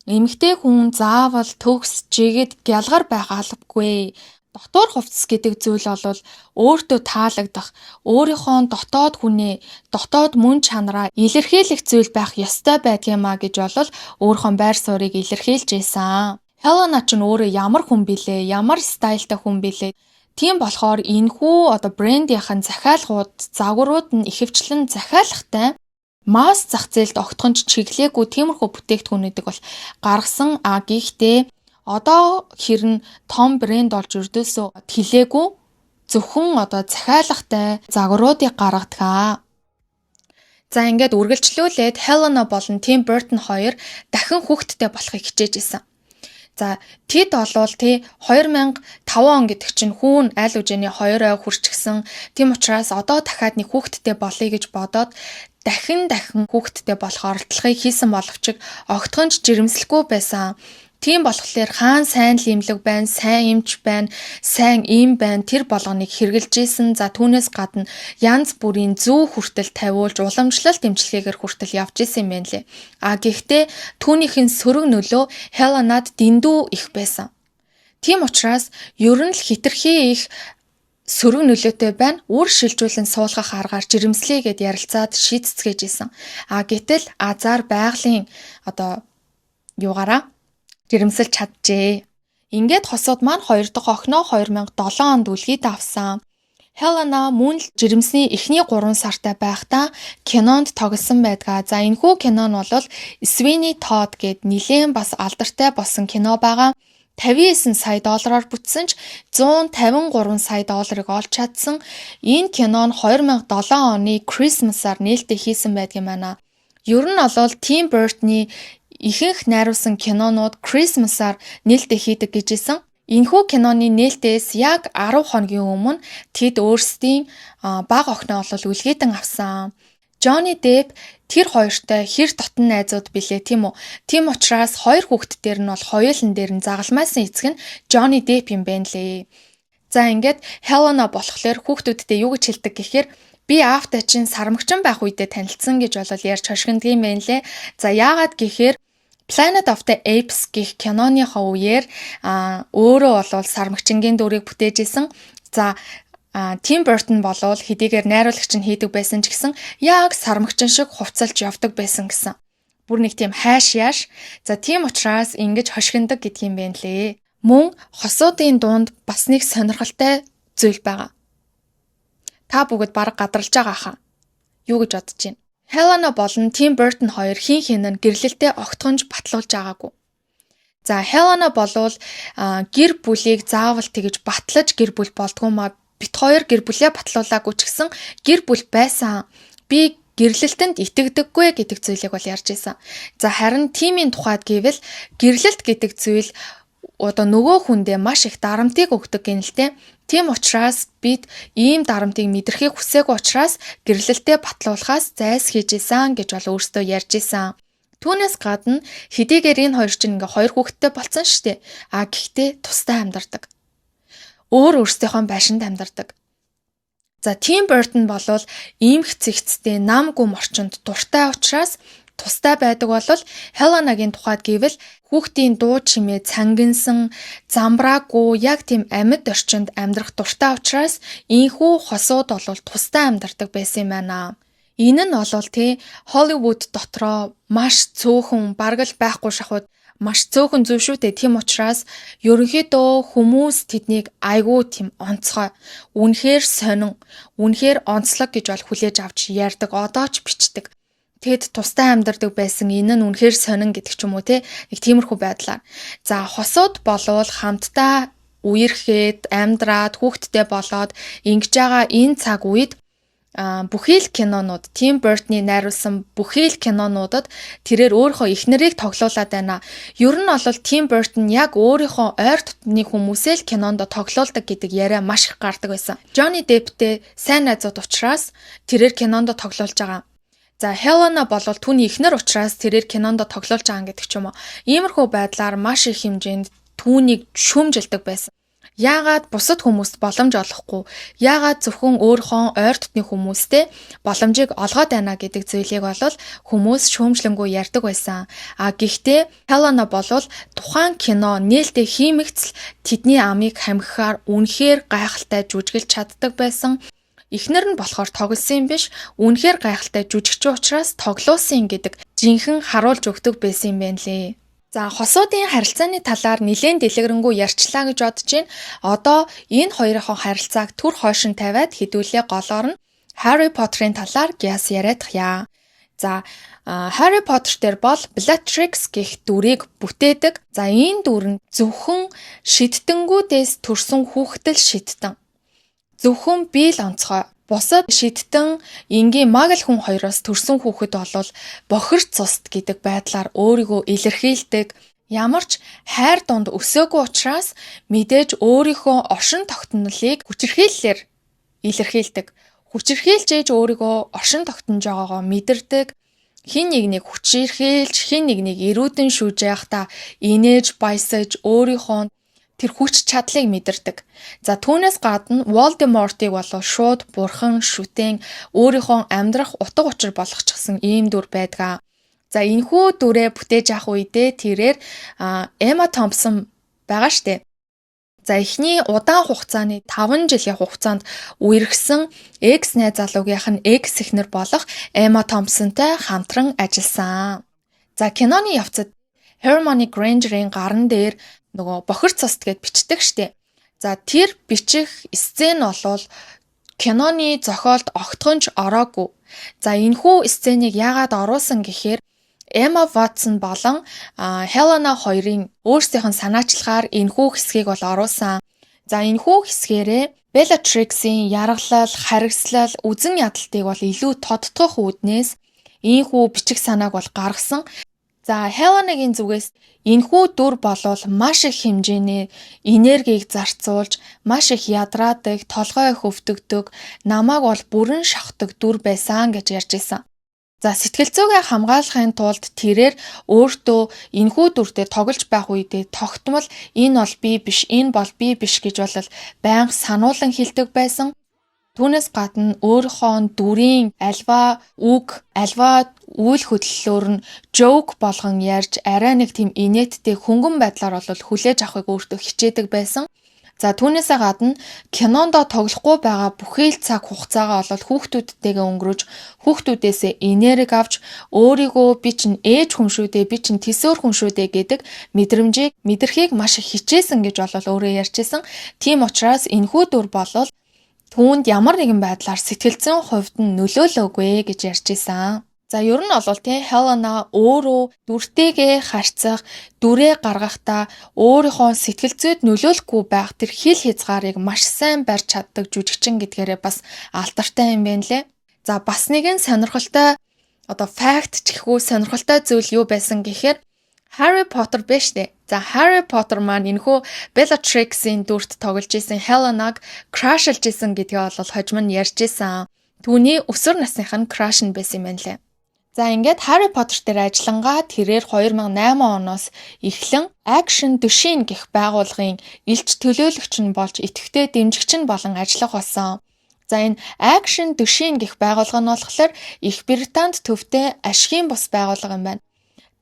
A: эмэгтэй хүн заавал төгс, жигэд, гялгар байх албагүй. Дотуур хувцас гэдэг зүйл бол өөртөө таалагдах, өөрийнхөө дотоод хүнээ, дотоод мөн чанараа илэрхийлэх зүйл байх ёстой байдгиймаа гэж бол өөрийнхөө байр суурийг илэрхийлж ийсэн. Helena ч нь өөрөө ямар хүн билээ, ямар стайлтай хүн билээ. Тийм болохоор энэхүү одоо брендийнхэн захиалгууд, загварууд нь ихэвчлэн захиалгатай масс зах зээлд огтхонч чиглээгүй тиймэрхүү бүтээгдэхүүнүүдийг бол гаргасан. Гэхдээ одоо хэрн том брэнд болж өрдөөсөө тэлээгүй зөвхөн одоо захиалгатай загваруудыг гаргадаг. За ингээд үргэлжлүүлээд Helena болон Tim Burton 2 дахин хүүхэдтэй болохыг хичээж исэн. За тэд болвол 2005 он гэдэг чинь хүүн аль үжиний 2 ой хүрчихсэн. Тийм учраас одоо дахиад нэг хүүхэдтэй болъё гэж бодоод дахин хүүхэдтэй болох оролдлогыг хийсэн боловч огтхонч жирэмслэхгүй байсан. Тийм болохоор хаан сайн лимлэг байна, сайн эмч байна, сайн им байна тэр болгоныг хэрглэж ийсэн. За түүнээс гадна янз бүрийн зүү хүртэл тавиулж уламжлалт эмчилгээгээр хүртэл явж ийсэн юм байна лээ. Гэхдээ түүнийхэн сөрөг нөлөө Helena-д дэндүү их байсан. Тийм учраас ер нь л хитрхи их сөрөг нөлөөтэй байна. Үр шилжүүлэн суулгах аргаар жирэмслэе гэд ярилцаад шийдцгээж исэн. Гэтэл азар байгалийн одоо юугаараа жирэмсэлж чаджээ. Ингээд хосууд маань 2 дахь охиноо 2007 онд үлгийд авсан. Helena мөн л жирэмсний эхний 3 сартай байхдаа кинонд тоглосон байдаг. За энэхүү кино нь бол Sweeney Todd гэд нэлээд бас алдартай болсон кино байгаа. 59 сая доллараар бүтсэн ч 153 сая долларыг олж чадсан. Энэ кино нь 2007 оны Christmas-аар нээлттэй хийсэн байдаг юм байна. Ер нь бол Tim Burton-ы ихэнх найруулсан кинонууд Christmas-аар нээлттэй хийдэг гэж исэн. Энэхүү киноны нээлтээс яг 10 хоногийн өмнө тэд өөрсдийн бага охиноо бол үлгийдэн авсан. Johnny Depp тэр хоёртой хэр дотн найзууд билээ тийм үү? Тийм учраас хоёр хүүхэд дээр нь бол хоёулан дээр нь загалмайсан эцэг нь Johnny Depp юм байна лээ. За ингээд Helena болохоор хүүхдүүдтэй юу гэж хэлдэг гэхээр Би аавтай чинь сармагчин байх үедээ танилцсан гэж болол ярьж хошигддаг юм байна лээ. За яагаад гэхээр Planet of the Apes гэх киноныхоо үеэр өөрөө болвол сармагчингийн дүрийг бүтээж исэн. За Тим Бертон болвол хэдийгээр найруулагч нь хийдэг байсан ч гэсэн яг сармагчин шиг хувцалж явдаг байсан гэсэн. Бүр нэг тийм хайш яаш. За тийм учраас ингэж хошигддаг гэдг юм байна лээ. Мөн хосуудын дунд бас нэг сонирхолтой зүйл байгаа. Та бүгд бараг гадарлаж байгаа хаа. Юу гэж бодож байна? Helena болон Тим Бертон хоёр хин нь гэрлэлтэд огтхонж батлуулж байгаагүй. За Helena болвол гэр бүлийг заавал тэгж батлаж гэр бүл болдгоо маа бит хоёр гэр бүлээ батлуулаагүй ч гэсэн гэр бүл байсан. Би гэрлэлтэнд итгэдэггүй гэдэг зүйлийг бол ярьж исэн. За харин тимийн тухайд гэвэл гэрлэлт гэдэг зүйл одоо нөгөө хүндээ маш их дарамтыг өгдөг гэнэлтэй. Тийм учраас бид ийм дарамтыг мэдрэхийг хүсээгүй учраас гэрлэлтэд батлуулахаас зайс хийж исэн гэж бол өөртөө ярьж исэн. Түүнээс гадна хэдийгээр энэ хоёр чинь ингээ хоёр хүүхэдтэй болсон штэ. Гэхдээ тусдаа амьдардаг. Өөр өөрсдийнхөө байшинд амьдардаг. За Тим Бертон болвол иймх цэгцтэй нам гүм орчинд дуртай учраас тустай байдаг болол Helenагийн тухайд гэвэл хүүхдийн дуу чимээ цангинсан, замбраагүй яг тийм амьд орчинд амьдрах дуртай учраас ийхүү хосууд болвол тустай амьдардаг байсан юм байна. Энэ нь болвол Холливуд дотроо маш цөөхөн бараг л байхгүй шахууд маш цөөхөн зүйл шүү дээ. Тийм учраас ерөнхийдөө хүмүүс тэднийг айгүй тийм онцгой, үнэхээр сонин, үнэхээр онцлог гэж бол хүлээж авч ярьдаг, одоо ч бичдэг. Тэгэд тустай амьдардаг байсан энэ нь үнэхээр сонин гэдэг ч юм уу нэг тиймэрхүү байдлаар. За хосууд болвол хамтдаа үерхэд, амьдраад, хүүхэдтэй болоод ингэж байгаа энэ цаг үед бүхий л кинонууд, Тим Бертны найруулсан бүхий л кинонуудад тэрээр өөрийнхөө эхнэрийг тоглуулад байна. Ер нь бол Тим Бертон яг өөрийнхөө ойр дотны хүмүүсээ л кинонд тоглуулдаг гэдэг яриа маш их гардаг байсан. Johnny Deppтэй сайн найзууд учраас тэрээр кинонд тоглуулж байгаа. За Helena болвол түүний эхнэр учраас тэрээр кинонд тоглуулж байгаа гэдэг ч юм уу. Иймэрхүү байдлаар маш их хэмжээнд түүнийг шүүмжилдэг байсан. Яагаад бусад хүмүүст боломж олохгүй? Яагаад зөвхөн өөрийнхөө ойр дотны хүмүүстэй боломжийг олгоод байна гэдэг зүйлийг бол хүмүүс шүүмжлэнгүй ярьдаг байсан. Гэхдээ Helena болвол тухайн кино нээлттэй хиймэгцэл тэдний амийг хамхихаар үнэхээр гайхалтай жүжиглж чаддаг байсан. Эхнэр нь болохоор тоглосон юм биш, үнэхээр гайхалтай жүжигчин учраас тоглоосон гэдэг жинхэнэ харуулж өгдөг байсан юм байна лээ. За хосуудын харилцааны талаар нэлээд дэлгэрэнгүй ярьчлаа гэж бодож байна. Одоо энэ хоёрын харилцааг түр хойшин тавиад хэдүүлээ голоор нь Harry Potter-ын талаар гяс яриадахъя. За Harry Potter дээр бол Bellatrix гэх дүрийг бүтээдэг. За энэ дүр нь зөвхөн шидтэнгүүдээс төрсөн хүүхдэл шидтэн. Зөвхөн бие л онцгой. Бусад шидтэн энгийн магл хүн хоёроос төрсэн хүүхэд болвол бохир цуст гэдэг байдлаар өөрийгөө илэрхийлдэг. Ямар ч хайр дунд өсөөгүй учраас мэдээж өөрийнхөө оршин тогтнолыг хүчирхийллээр илэрхийлдэг. Хүчирхийлж ээж өөрийгөө оршин тогтнож байгаагаа мэдэрдэг. Хин нэгнийг хүчирхийлж, хин нэгнийг эрүүдэн шүүж явахдаа инээж баясаж өөрийнхөө тэр хүч чадлыг мэдэрдэг. За түүнээс гадна Волдемортыг болоо шууд бурхан, шүтэн өөрийнхөө амьдрах утга учир болгочихсон ийм дүр байдаг. За энэхүү дүрээ бүтээж авах үедээ тэрээр Emma Thompson байгаа штэ. За эхний удаан хугацааны 5 жилийн хугацаанд үерхсэн экс найз залуугийнх нь экс эхнэр болох Emma Thompsonтай хамтран ажилласан. За киноны явцад Hermione Granger-ийн гарн дээр нөгөө бохир цуст гэд бичдэг штэ. За тэр бичих сцен болвол киноны зохиолд огтхонч ороогүй. За энэхүү сценийг яагаад оруулсан гэхээр Emma Watson болон Helena хоёрын өөрсдийнх нь санаачлагаар энэхүү хэсгийг бол оруулсан. За энэхүү хэсгээрээ Bellatrix-ийн яргалал, харгислал, үзэн ядалтыг бол илүү тодтгох үүднээс ийхүү бичих санааг бол гаргасан. За Helena-гийн зүгээс энэхүү дүр болвол маш их хэмжээний энергийг зарцуулж, маш их ядраадаг, толгой хөвтөгдөг, намааг бол бүрэн шахдаг дүр байсан гэж ярьж исэн. За сэтгэл зүйгээ хамгаалахын тулд тэрээр өөртөө энэхүү дүртэй тоглож байх үедээ тогтмол энэ бол би биш, энэ бол би биш гэж бол байнга сануулan хэлдэг байсан. Түүнээс гадна өөрийнхөө дүрийн альва үг, альва үйл хөдлөлөөр нь joke болгон ярьж арай нэг тийм инээдтэй хөнгөн байдлаар бол хүлээж авахыг өөртөө хичээдэг байсан. За түүнээсээ гадна кинондо тоглохгүй байгаа бүхий л цаг хугацаагаа бол хүүхдүүдтэйгээ өнгөрөөж хүүхдүүдээсээ энерги авч өөрийгөө би чинь ээж хүн шүү дээ, би чинь тэсөөр хүн шүү дээ гэдэг мэдрэмжийг маш их хичээсэн гэж бол өөрөө ярьжсэн. Тийм учраас энэхүү дүр бол түүнд ямар нэгэн байдлаар сэтгэл зүйн хувьд нь нөлөөлөөгүй гэж ярьжсэн. За ер нь бол Хелена өөрөө дүртэйгээ харьцах, дүрээ гаргахдаа өөрийнхөө сэтгэл зүйд нөлөөлөхгүй байх тэр хил хязгаарыг маш сайн барьж чаддаг жүжигчин гэдгээрээ бас алдартай юм байна лээ. За бас нэгэн сонирхолтой факт ч гэхүү сонирхолтой зүйл юу байсан гэхээр Harry Potter биш дээ. За Harry Potter маань энэхүү Bellatrix-ийн дүрт тоглож исэн Хеленаг крашлж исэн гэдгээ бол хожим нь ярьж исэн. Түүний өсвөр насных нь краш нь байсан юм байна лээ. За ингээд Harry Potter дээр ажиллангаа тэрээр 2008 оноос эхлэн Action Dushin гэх байгууллагын элч төлөөлөгч нь болж идэвхтэй дэмжигч нь болон ажиллах болсон. За энэ Action Dushin гэх байгууллага нь болохоор Их Британд төвтэй ашигын бус байгууллага юм байна.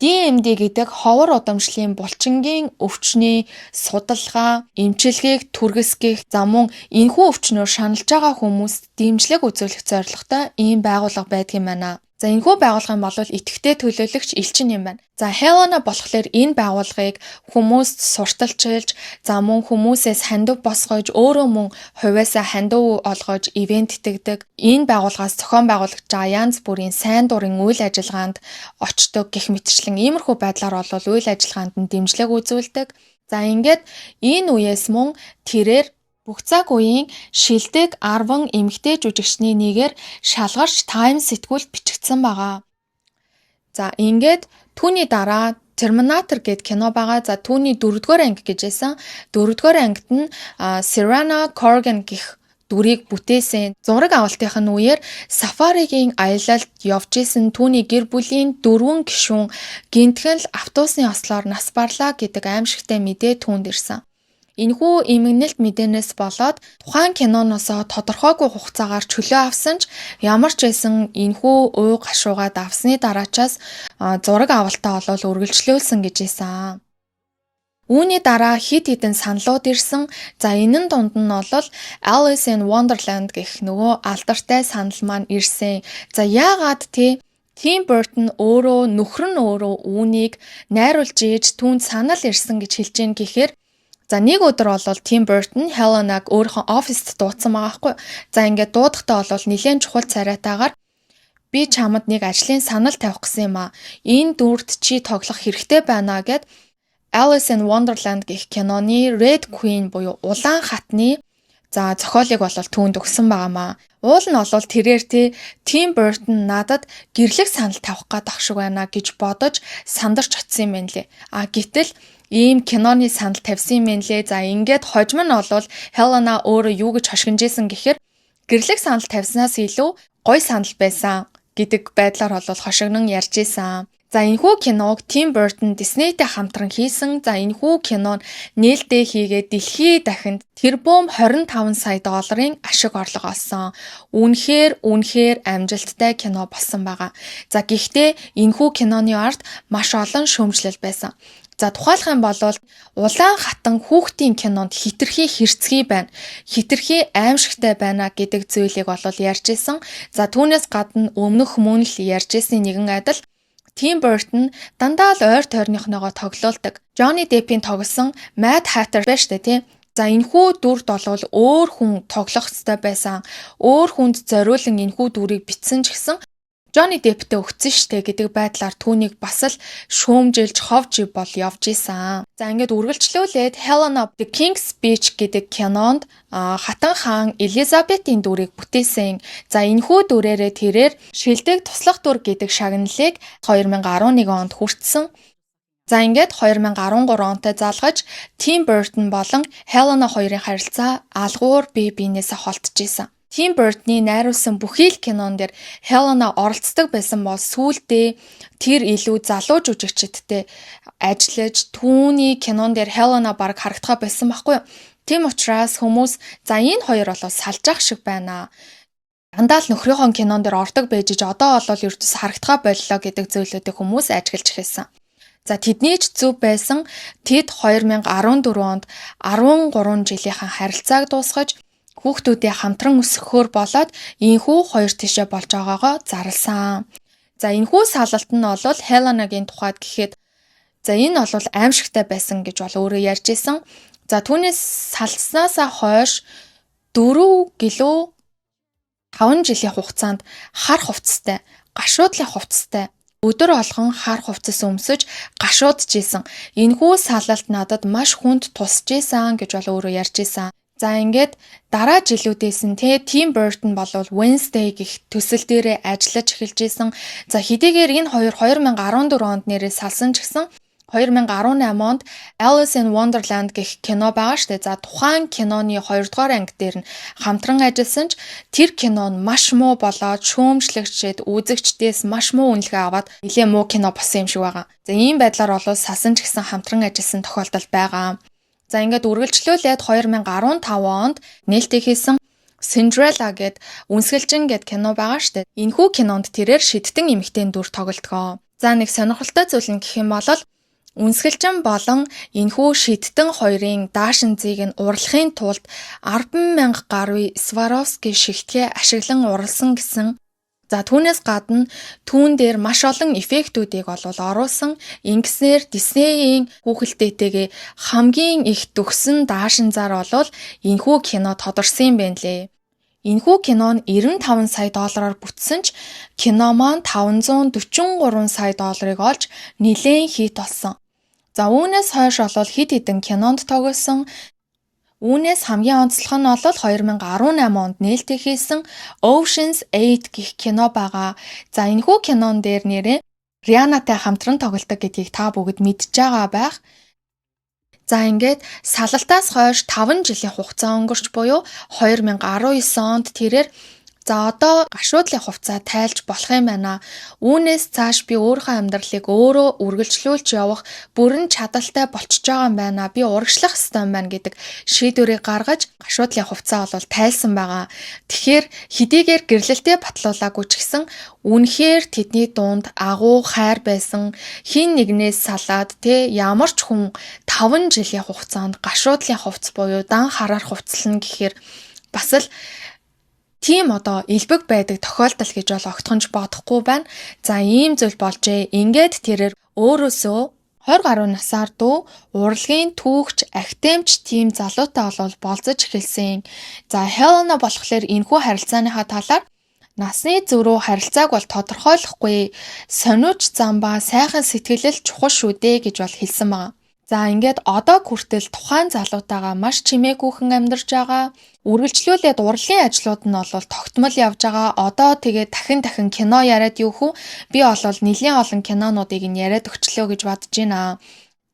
A: DMD гэдэг ховор удамшлын булчингийн өвчний судалгаа, эмчилгээг түргэсгэх, мөн энэхүү өвчнөөр шаналж байгаа хүмүүст дэмжлэг үзүүлэх зорилготой ийм байгууллага байдаг юм байна. За энэхүү байгууллагын бол идэвхтэй төлөөлөгч элчин юм байна. За Хелена болохоор энэ байгууллагыг хүмүүст сурталчилж, мөн хүмүүсээс хандив босгож, өөрөө мөн хувьяасаа хандив олгож, ивент тэгдэг. Энэ байгууллагаас зохион байгуулагч Giants бүрийн сайн дурын үйл ажиллагаанд очдог гэх мэтчлэн иймэрхүү байдлаар бол үйл ажиллагаанд нь дэмжлэг үзүүлдэг. За ингээд энэ үеэс мөн тэрээр бүх цаг үеийн шилдэг 10 эмэгтэй жүжигчний нэгээр шалгарч Time сэтгүүлд бичигдсэн байгаа. За ингээд түүний дараа Terminator гэд кино байгаа. За түүний 4-р анги гэж байсан. 4-р ангид нь Serena Corgan гэх дүрийг бүтээсэн. Зураг авалтын үеэр сафаригийн аялалд явж исэн түүний гэр бүлийн 4 гишүүн гинтгэл автобусны ослоор нас барлаа гэдэг аимшигтай мэдээ түүнд ирсэн. Энэхүү эмгэнэлт мэдээнээс болоод тухайн киноноос тодорхойгүй хугацаагаар чөлөө авсан ч ямар ч байсан энэхүү уу гашуугаа давсны дараачаас зураг авалтаа олол үргэлжлүүлсэн гэж хэлсэн. Үүний дараа хид хідэн саналууд ирсэн. За энэ нь дунд нь бол Alice in Wonderland гэх нөгөө алдартай санал маань ирсэн. За яагаад Tim Burton өөрөө нөхөр нь өөрөө үүнийг найруулж ийж түүнд санал ирсэн гэж хэлж гин гэхээр за нэг өдөр бол Tim Burton Helenаг өөрийнхөө оффист дуудсан байгаа хгүй. За ингээд дуудахдаа бол нэлээд чухал царайтаагаар би чамд нэг ажлын санал тавих гэсэн юм а. Энэ дүрд чи тоглох хэрэгтэй байна гэд Alice in Wonderland гэх киноны Red Queen буюу улаан хатны зохиолыг бол түүнд өгсөн байгаамаа. Уул нь бол тэрээр Tim Burton надад гэрлэх санал тавих гэдэг шиг байна гэж бодож сандарч очсон юм байна лээ. Гэтэл ийм киноны санал тавьсан юм лээ. За ингээд хожим нь бол Helena өөрөө юу гэж хошигнж исэн гэхээр гэрлэх санал тавьснаас илүү гой санал байсан гэдэг байдлаар бол хошигнон ярьж исэн. За энэхүү киног Tim Burton Disney-тэй хамтран хийсэн. За энэхүү кинон нээлттэй хийгээд дэлхий дахинд тэрбум 25 сая долларын ашиг орлого олсон. Үнэхээр амжилттай кино болсон байгаа. За гэхдээ энэхүү киноны ард маш олон шүүмжлэл байсан. За тухайлах юм бол улаан хатан хүүхдийн кинонд хитрхи хэрцгий байна. Хитрхи аимшигтай байна гэдэг зүйлийг бол ярьж исэн. За түүнээс гадна өмнөх мөн л ярьж исэн нэгэн адил Tim Burton дандаа л ойр тойрныхнойгоо тоглоулдаг. Johnny Depp-ийн тоглосон Mad Hatter байна штэ тий. За энэхүү дүрд бол өөр хүн тоглох ёстой байсан. Өөр хүнд зориулан энэхүү дүрийг бичсэн ч гэсэн Johnny Depp-тэй өгсөн штэ гэдэг байдлаар түүнийг бас л шөөмжилж ховж бол явж исэн. За ингээд үргэлжлүүлээд Helena The King's Speech гэдэг кинонд хатан хаан Элизабетийн дүрийг бүтээсэн. За энэхүү дүрээрээ тэрээр шилдэг туслах дүр гэдэг шагналыг 2011 онд хүртсэн. За ингээд 2013 онтой залгаж Tim Burton болон Helena хоёрын харилцаа алгуур бие биенээсээ холтож исэн. Tim Burton-ы найруулсан бүхий л кинон дээр Helena оролцдог байсан бол сүүлдээ тэр илүү залуу жүжигчдтэй ажиллаж түүний кинон дээр Helena баг харагдах байсан байхгүй юу? Тийм учраас хүмүүс за энэ хоёр бол салжих шиг байна. Дандаа л нөхрийнхөө кинон дээр ордог байж одоо бол ердөөс харагдгаа боллоо гэдэг зөвлөдийг хүмүүс ажиглаж эхэлсэн. За тэдний ч зөв байсан. Тэд 2014 онд 13 жилийнхэн харилцааг дуусгаж хүүхдүүдээ хамтран өсгөхөөр болоод энэхүү хоёр тишээ болж байгаагаа зарласан. За энэхүү салалт нь бол Хеленагийн тухайд гэхэд за энэ бол аимшигтай байсан гэж бол өөрөө ярьж исэн. За түүнээс салснаасаа хойш 4 гэлөө 5 жилийн хугацаанд хар хувцастай, гашуудлын хувцастай өдөр болгон хар хувцас өмсөж гашуудж исэн. Энэхүү салалт надад маш хүнд тусч исэн гэж бол өөрөө ярьж исэн. За ингээд дараа жилүүдээс нь Тим Бертон болвол Wednesday гэх төсөл дээрээ ажиллаж эхэлж исэн. За хэдийгээр энэ хоёр 2014 онд нэрээ салсан ч гэсэн 2018 онд Alice in Wonderland гэх кино байгаа штэ. За тухайн киноны 2 дугаар анги дээр нь хамтран ажилласан ч тэр кино нь маш муу болоод шүүмжлэгчэд үзэгчдээс маш муу үнэлгээ аваад нэлээ муу кино болсон юм шиг байгаа. За ийм байдлаар бол салсан ч гэсэн хамтран ажилласан тохиолдол байгаа. За ингээд үргэлжлүүлээд 2015 онд нээлттэй хийсэн Cinderella гэд Үнсгэлжин гэд кино байгаа штэ. Энэхүү кинонд тэрээр шидтэн эмэгтэйн дүр тоглолтгоо. За нэг сонирхолтой зүйл нь гэх юм бол Үнсгэлжин болон энэхүү шидтэн хоёрын даашин зийг нь урлахын тулд 10,000 гаруй Swarovski шигтгээ ашиглан уралсан гэсэн. За түүнээс гадна түүн дээр маш олон эффектүүдийг оруулсан. Ингэснээр Disney-ийн хүүхэлдээтэйгээ хамгийн их төгсөн даашин зар бол энэхүү кино тодорсон юм байна лээ. Энэхүү кино нь 95 сая доллараар бүтсэн ч кино маань 543 сая долларыг олж нэлээд хит болсон. За үүнээс хойш бол хэд хэдэн кинонд тоглосон. Үүнээс хамгийн онцлог нь бол 2018 онд нээлттэй хийсэн Ocean's 8 гэх кино байгаа. За энэхүү кинон дээр нэрээ Rihannaтай хамтран тоглодог гэдгийг та бүгд мэдж байгаа байх. За ингээд салалтаас хойш 5 жилийн хугацаа өнгөрч буюу 2019 онд тэрээр за одоо гашуудлын хувцаа тайлж болох юм байна. Үүнээс цааш би өөрийнхөө амьдралыг өөрөө үргэлжлүүлж явах бүрэн чадaltaй болчихж байгаа юм байна. Би урагшлах ёстой юм байна гэдэг шийдвэрийг гаргаж гашуудлын хувцаа бол тайлсан байгаа. Тэгэхээр хэдийгээр гэрлэлтэд батлуулаагүй ч гэсэн үнэхээр тэдний дунд агуу хайр байсан. Хин нэгнээс салаад ямар ч хүн 5 жилийн хугацаанд гашуудлын хувцас буюу дан хараар хувцлана гэхээр бас л тийм одоо элбэг байдаг тохиолдол гэж бол огтхонж бодохгүй байна. За ийм зүйл болжээ. Ингээд тэрээр өөрөөсөө 20 гаруй насаар дүү урлагийн түүхч, актемч тийм залуутай болцож эхэлсэн. За Helena болохоор энэхүү харилцааныхаа талаар насны зөрүү харилцааг бол тодорхойлохгүй. Сониуч замбаа сайхан сэтгэлэл чухал шүү дээ гэж бол хэлсэн байна. За ингээд одоо хүртэл тухайн залуутайгаа маш чимээгүйхэн амьдарч байгаа. Үргэлжлүүлээд урлагийн ажлууд нь бол тогтмол явж байгаа. Одоо тэгээд дахин кино яриад юу хүү? Би бол нэлийн олон кинонуудыг нь яриад өгчлөө гэж бодож байна.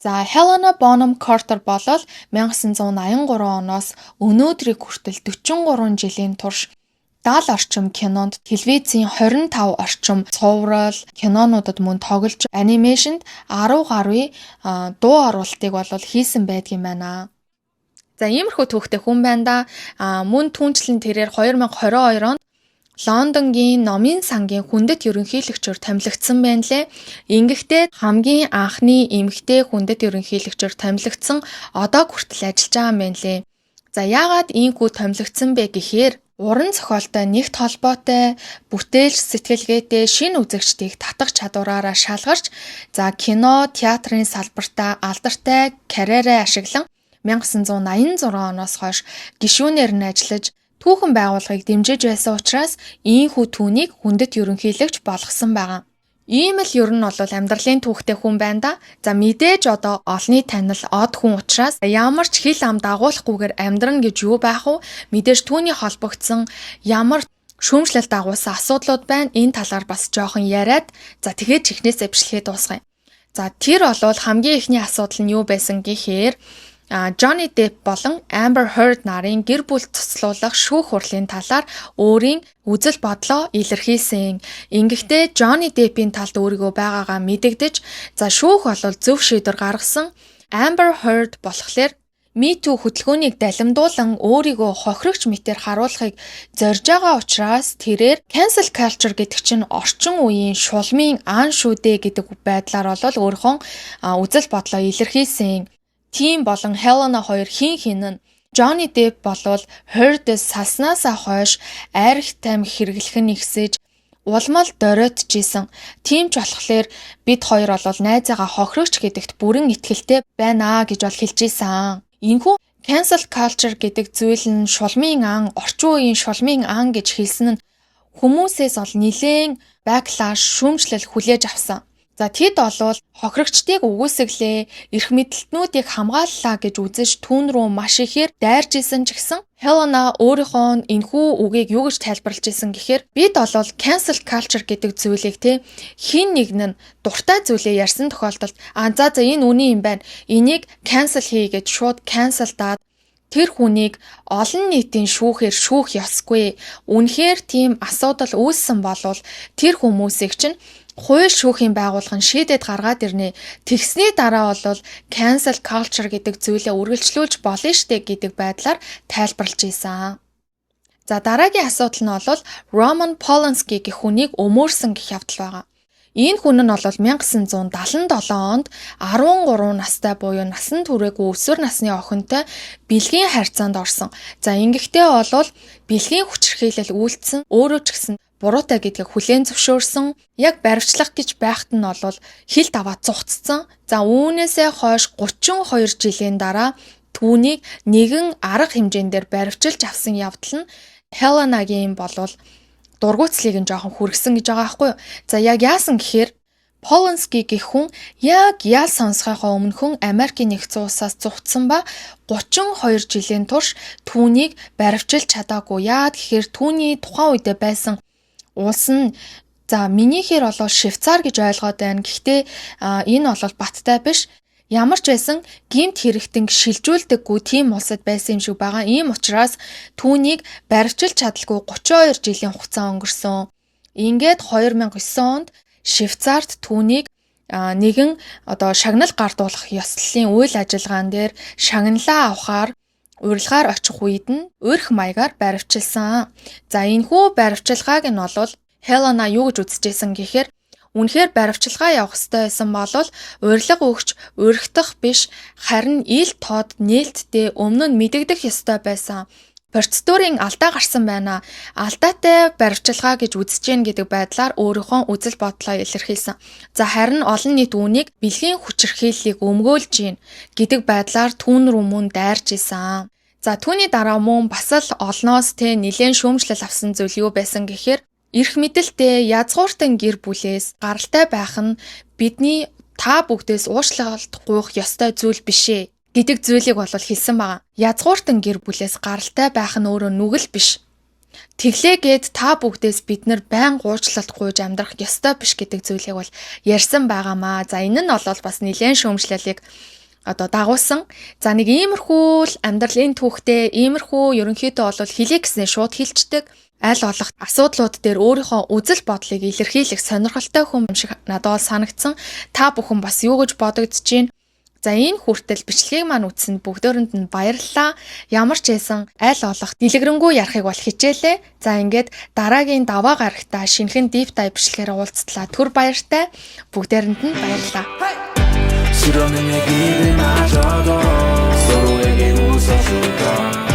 A: За Helena Bonham Carter болол 1983 оноос өнөөдрийг хүртэл 43 жилийн турш 70 орчим кинонд, телевизийн 25 орчим цуврал кинонуудад мөн тоглож, анимашнд 10 гаруй дуу оруулалтыг бол хийсэн байдгийм байна. За иймэрхүү түүхтэй хүн байна да. Мөн түүнчлэн тэрээр 2022 онд Лондонгийн Номын сангийн хүндэт ерөнхийлөгчөөр томилогдсон байна лээ. Ингэхдээ хамгийн анхны эмэгтэй хүндэт ерөнхийлөгчөөр томилогдсон одоо хүртэл ажиллаж байгаа юм байна лээ. За яагаад ийхүү томилогдсон бэ гэхээр уран зохиолтой нэгт холбоотой, бүтээлч сэтгэлгээтэй шинэ үзэгчдийг татах чадвараараа шалгарч, за кино, театрын салбартаа алдартай карьераа ашиглан 1986 оноос хойш гишүүнээр нь ажиллаж, түүхэн байгууллагыг дэмжиж байсан учраас ийхүү түүнийг хүндэт ерөнхийлөгч болгосон байгаа. Ийм л ер нь бол амьдралын түүхтэй хүн байна да. За мэдээж одоо олонний танил од хүн учраас ямар ч хил ам дагуулахгүйгээр амьдрна гэж юу байх вэ? Мэдээж түүний холбогдсон ямар шүүмжлэлт дагуулсан асуудлууд байна. Энэ талаар бас жоохон яриад за тэгээд чихнээсээ бичлэгээ дуусгая. За тэр бол хамгийн ихний асуудал нь юу байсан гэхээр Johnny Depp болон Amber Heard нарын гэр бүл цуцлуулах шүүх хурлын талаар өөрийн үзэл бодлоо илэрхийлсэн. Ингэхдээ Johnny Depp-ийн талд өөрийгөө байгаагаа мэдэгдэж, за шүүх бол зөв шийдвэр гаргасан. Amber Heard болохоор Me Too хөтөлбөрийг далимдуулан өөрийгөө хохирогч мэтээр харуулахыг зорж байгаа учраас тэрээр cancel culture гэдэг чинь орчин үеийн шулмын ан шүү дээ гэдэг байдлаар болол өөрийнхөө үзэл бодлоо илэрхийлсэн. Тийм болон Helena хоёр хин нь Johnny Depp болвол Heard-с салснаасаа хойш айрх тайм хэрэглэх нь ихсэж улмал доройтжсэн. Тийм ч болохоор бид хоёр болвол найзаагаа хохирогч гэдэгт бүрэн итгэлтэй байна гэж бол хэлж ийсэн. Энэхүү cancel culture гэдэг зүйл нь шулмын ан, орчин үеийн шулмын ан гэж хэлсэн нь хүмүүсээс ол нилээн backlash шүүмжлэл хүлээж авсан. За тэд олвол хохирогчдыг үгүйсгэлээ, эрх мэдэлтнүүдийг хамгааллаа гэж үзэж түүн рүү маш ихээр дайрж исэн ч гэсэн Helena өөрийнхөө энэхүү үгийг юу гэж тайлбарлаж исэн гэхээр бид олвол cancel culture гэдэг зүйлийг хин нэг нь дуртай зүйлээ ярьсан тохиолдолд за энэ үний юм байна. Энийг cancel хий гэж шууд cancel даад тэр хүнийг олон нийтийн шүүхээр шүүх ёсгүй. Үнэхээр тийм асуудал үүссэн болвол тэр хүмүүсийг чинь хууль шүүхийн байгууллага нь шийдэд гаргаад ирнэ. Тэгсний дараа бол cancel culture гэдэг зүйлээ үргэлжлүүлж болно штэ гэдэг байдлаар тайлбарлаж ийсэн. За дараагийн асуудал нь бол Roman Polanski гэх хүнийг өмөөрсөн гэх явдал байгаа. Энэ хүн нь бол 1977 онд 13 настай буюу насан туршаагүй өсвөр насны охинтой бэлгийн харьцаанд орсон. За ингэхдээ бол бэлгийн хүчирхийлэл үйлдсэн, өөрөө ч гэсэн буруутай гэдгийг хүлээн зөвшөөрсөн. Яг баривчлах гэж байхад нь бол хил даваа цугцсан. За үүнээсээ хойш 32 жилийн дараа түүнийг нэгэн арга хэмжээндээр баривчилж авсан явдал нь Helena-гийн болвол дургуутслыг нь жоохон хүргэсэн гэж байгаа байхгүй юу. За яг яасан гэхээр Polanski гэх хүн яг ял сонсохоо өмнөхөн Америкийн нэгдсэн улсаас зугтсан ба 32 жилийн турш түүнийг баривчилж чадаагүй. Яад гэхээр түүний тухайн үедээ байсан улс нь минийхээр бол Швейцар гэж ойлгоод байна. Гэхдээ энэ бол баттай биш. Ямар ч байсан гэмт хэрэгтэн шилжүүлдэггүй тийм улсад байсан юм шиг байгаа. Ийм учраас түүнийг баривчилж чадалгүй 32 жилийн хугацаа өнгөрсөн. Ингээд 2009 онд Швейцарт түүнийг нэгэн шагнал гардуулах ёслолын үйл ажиллагаан дээр шагналаа авахаар урилгаар очих үед нь өрх маягаар баривчилсан. За энэхүү баривчилгааг нь бол Helena юу гэж үзэжсэн гэхээр үнэхээр баривчилгаа явах ёстой байсан болол урилга өгч уригдах биш харин ил тод нээлттэй өмнө нь мэдэгдэх ёстой байсан. Процедурын алдаа гарсан байна. Алдаатай баривчилгаа гэж үзэж гэн гэдэг байдлаар өөрийнхөө үзэл бодлоо илэрхийлсэн. За харин олон нийт үүнийг бэлгийн хүчирхийллийг өмгөөлж гин гэдэг байдлаар түүн рүү мөн дайрч исэн. За түүний дараа мөн бас л олноос нэлээд шүүмжлэл авсан зүйл юу байсан гэхээр эрх мэдэлтэй язгууртан гэр бүлээс гаралтай байх нь бидний та бүгдээс уучлалт гуйх ёстой зүйл бишээ гэдэг зүйлийг бол хэлсэн байгаа. Язгууртан гэр бүлээс гаралтай байх нь өөрөө нүгэл биш. Тэглээгээд та бүгдээс бид нар байн уучлалт гуйж амьдрах ёстой биш гэдэг зүйлийг бол ярьсан байгаамаа. За энэ нь бол бас нэлээд шүүмжлэлийг дагуулсан. За нэг иймэрхүү амьдралын түүхтэй, иймэрхүү ерөнхийдөө бол хэлээ гэснээр шууд хэлцдэг. Аль болох асуудлууд дээр өөрийнхөө үзэл бодлыг илэрхийлэх сонирхолтой хүн юм шиг надад санагдсан. Та бүхэн бас юу гэж бодогдож байна? За энэ хүртэл бичлэгийг маань үзсэнд бүгдөөрэнд нь баярлалаа. Ямар ч байсан аль болох дэлгэрэнгүй ярахыг бол хичээлээ. За ингээд дараагийн даваа гарагтаа шинэхэн deep dive бичлэгээр уулзтлаа. Түр баяртай. Бүгдөөрэнд нь баярлалаа.
B: 싫어하는 얘기를 마저도 서로에게 웃어줄까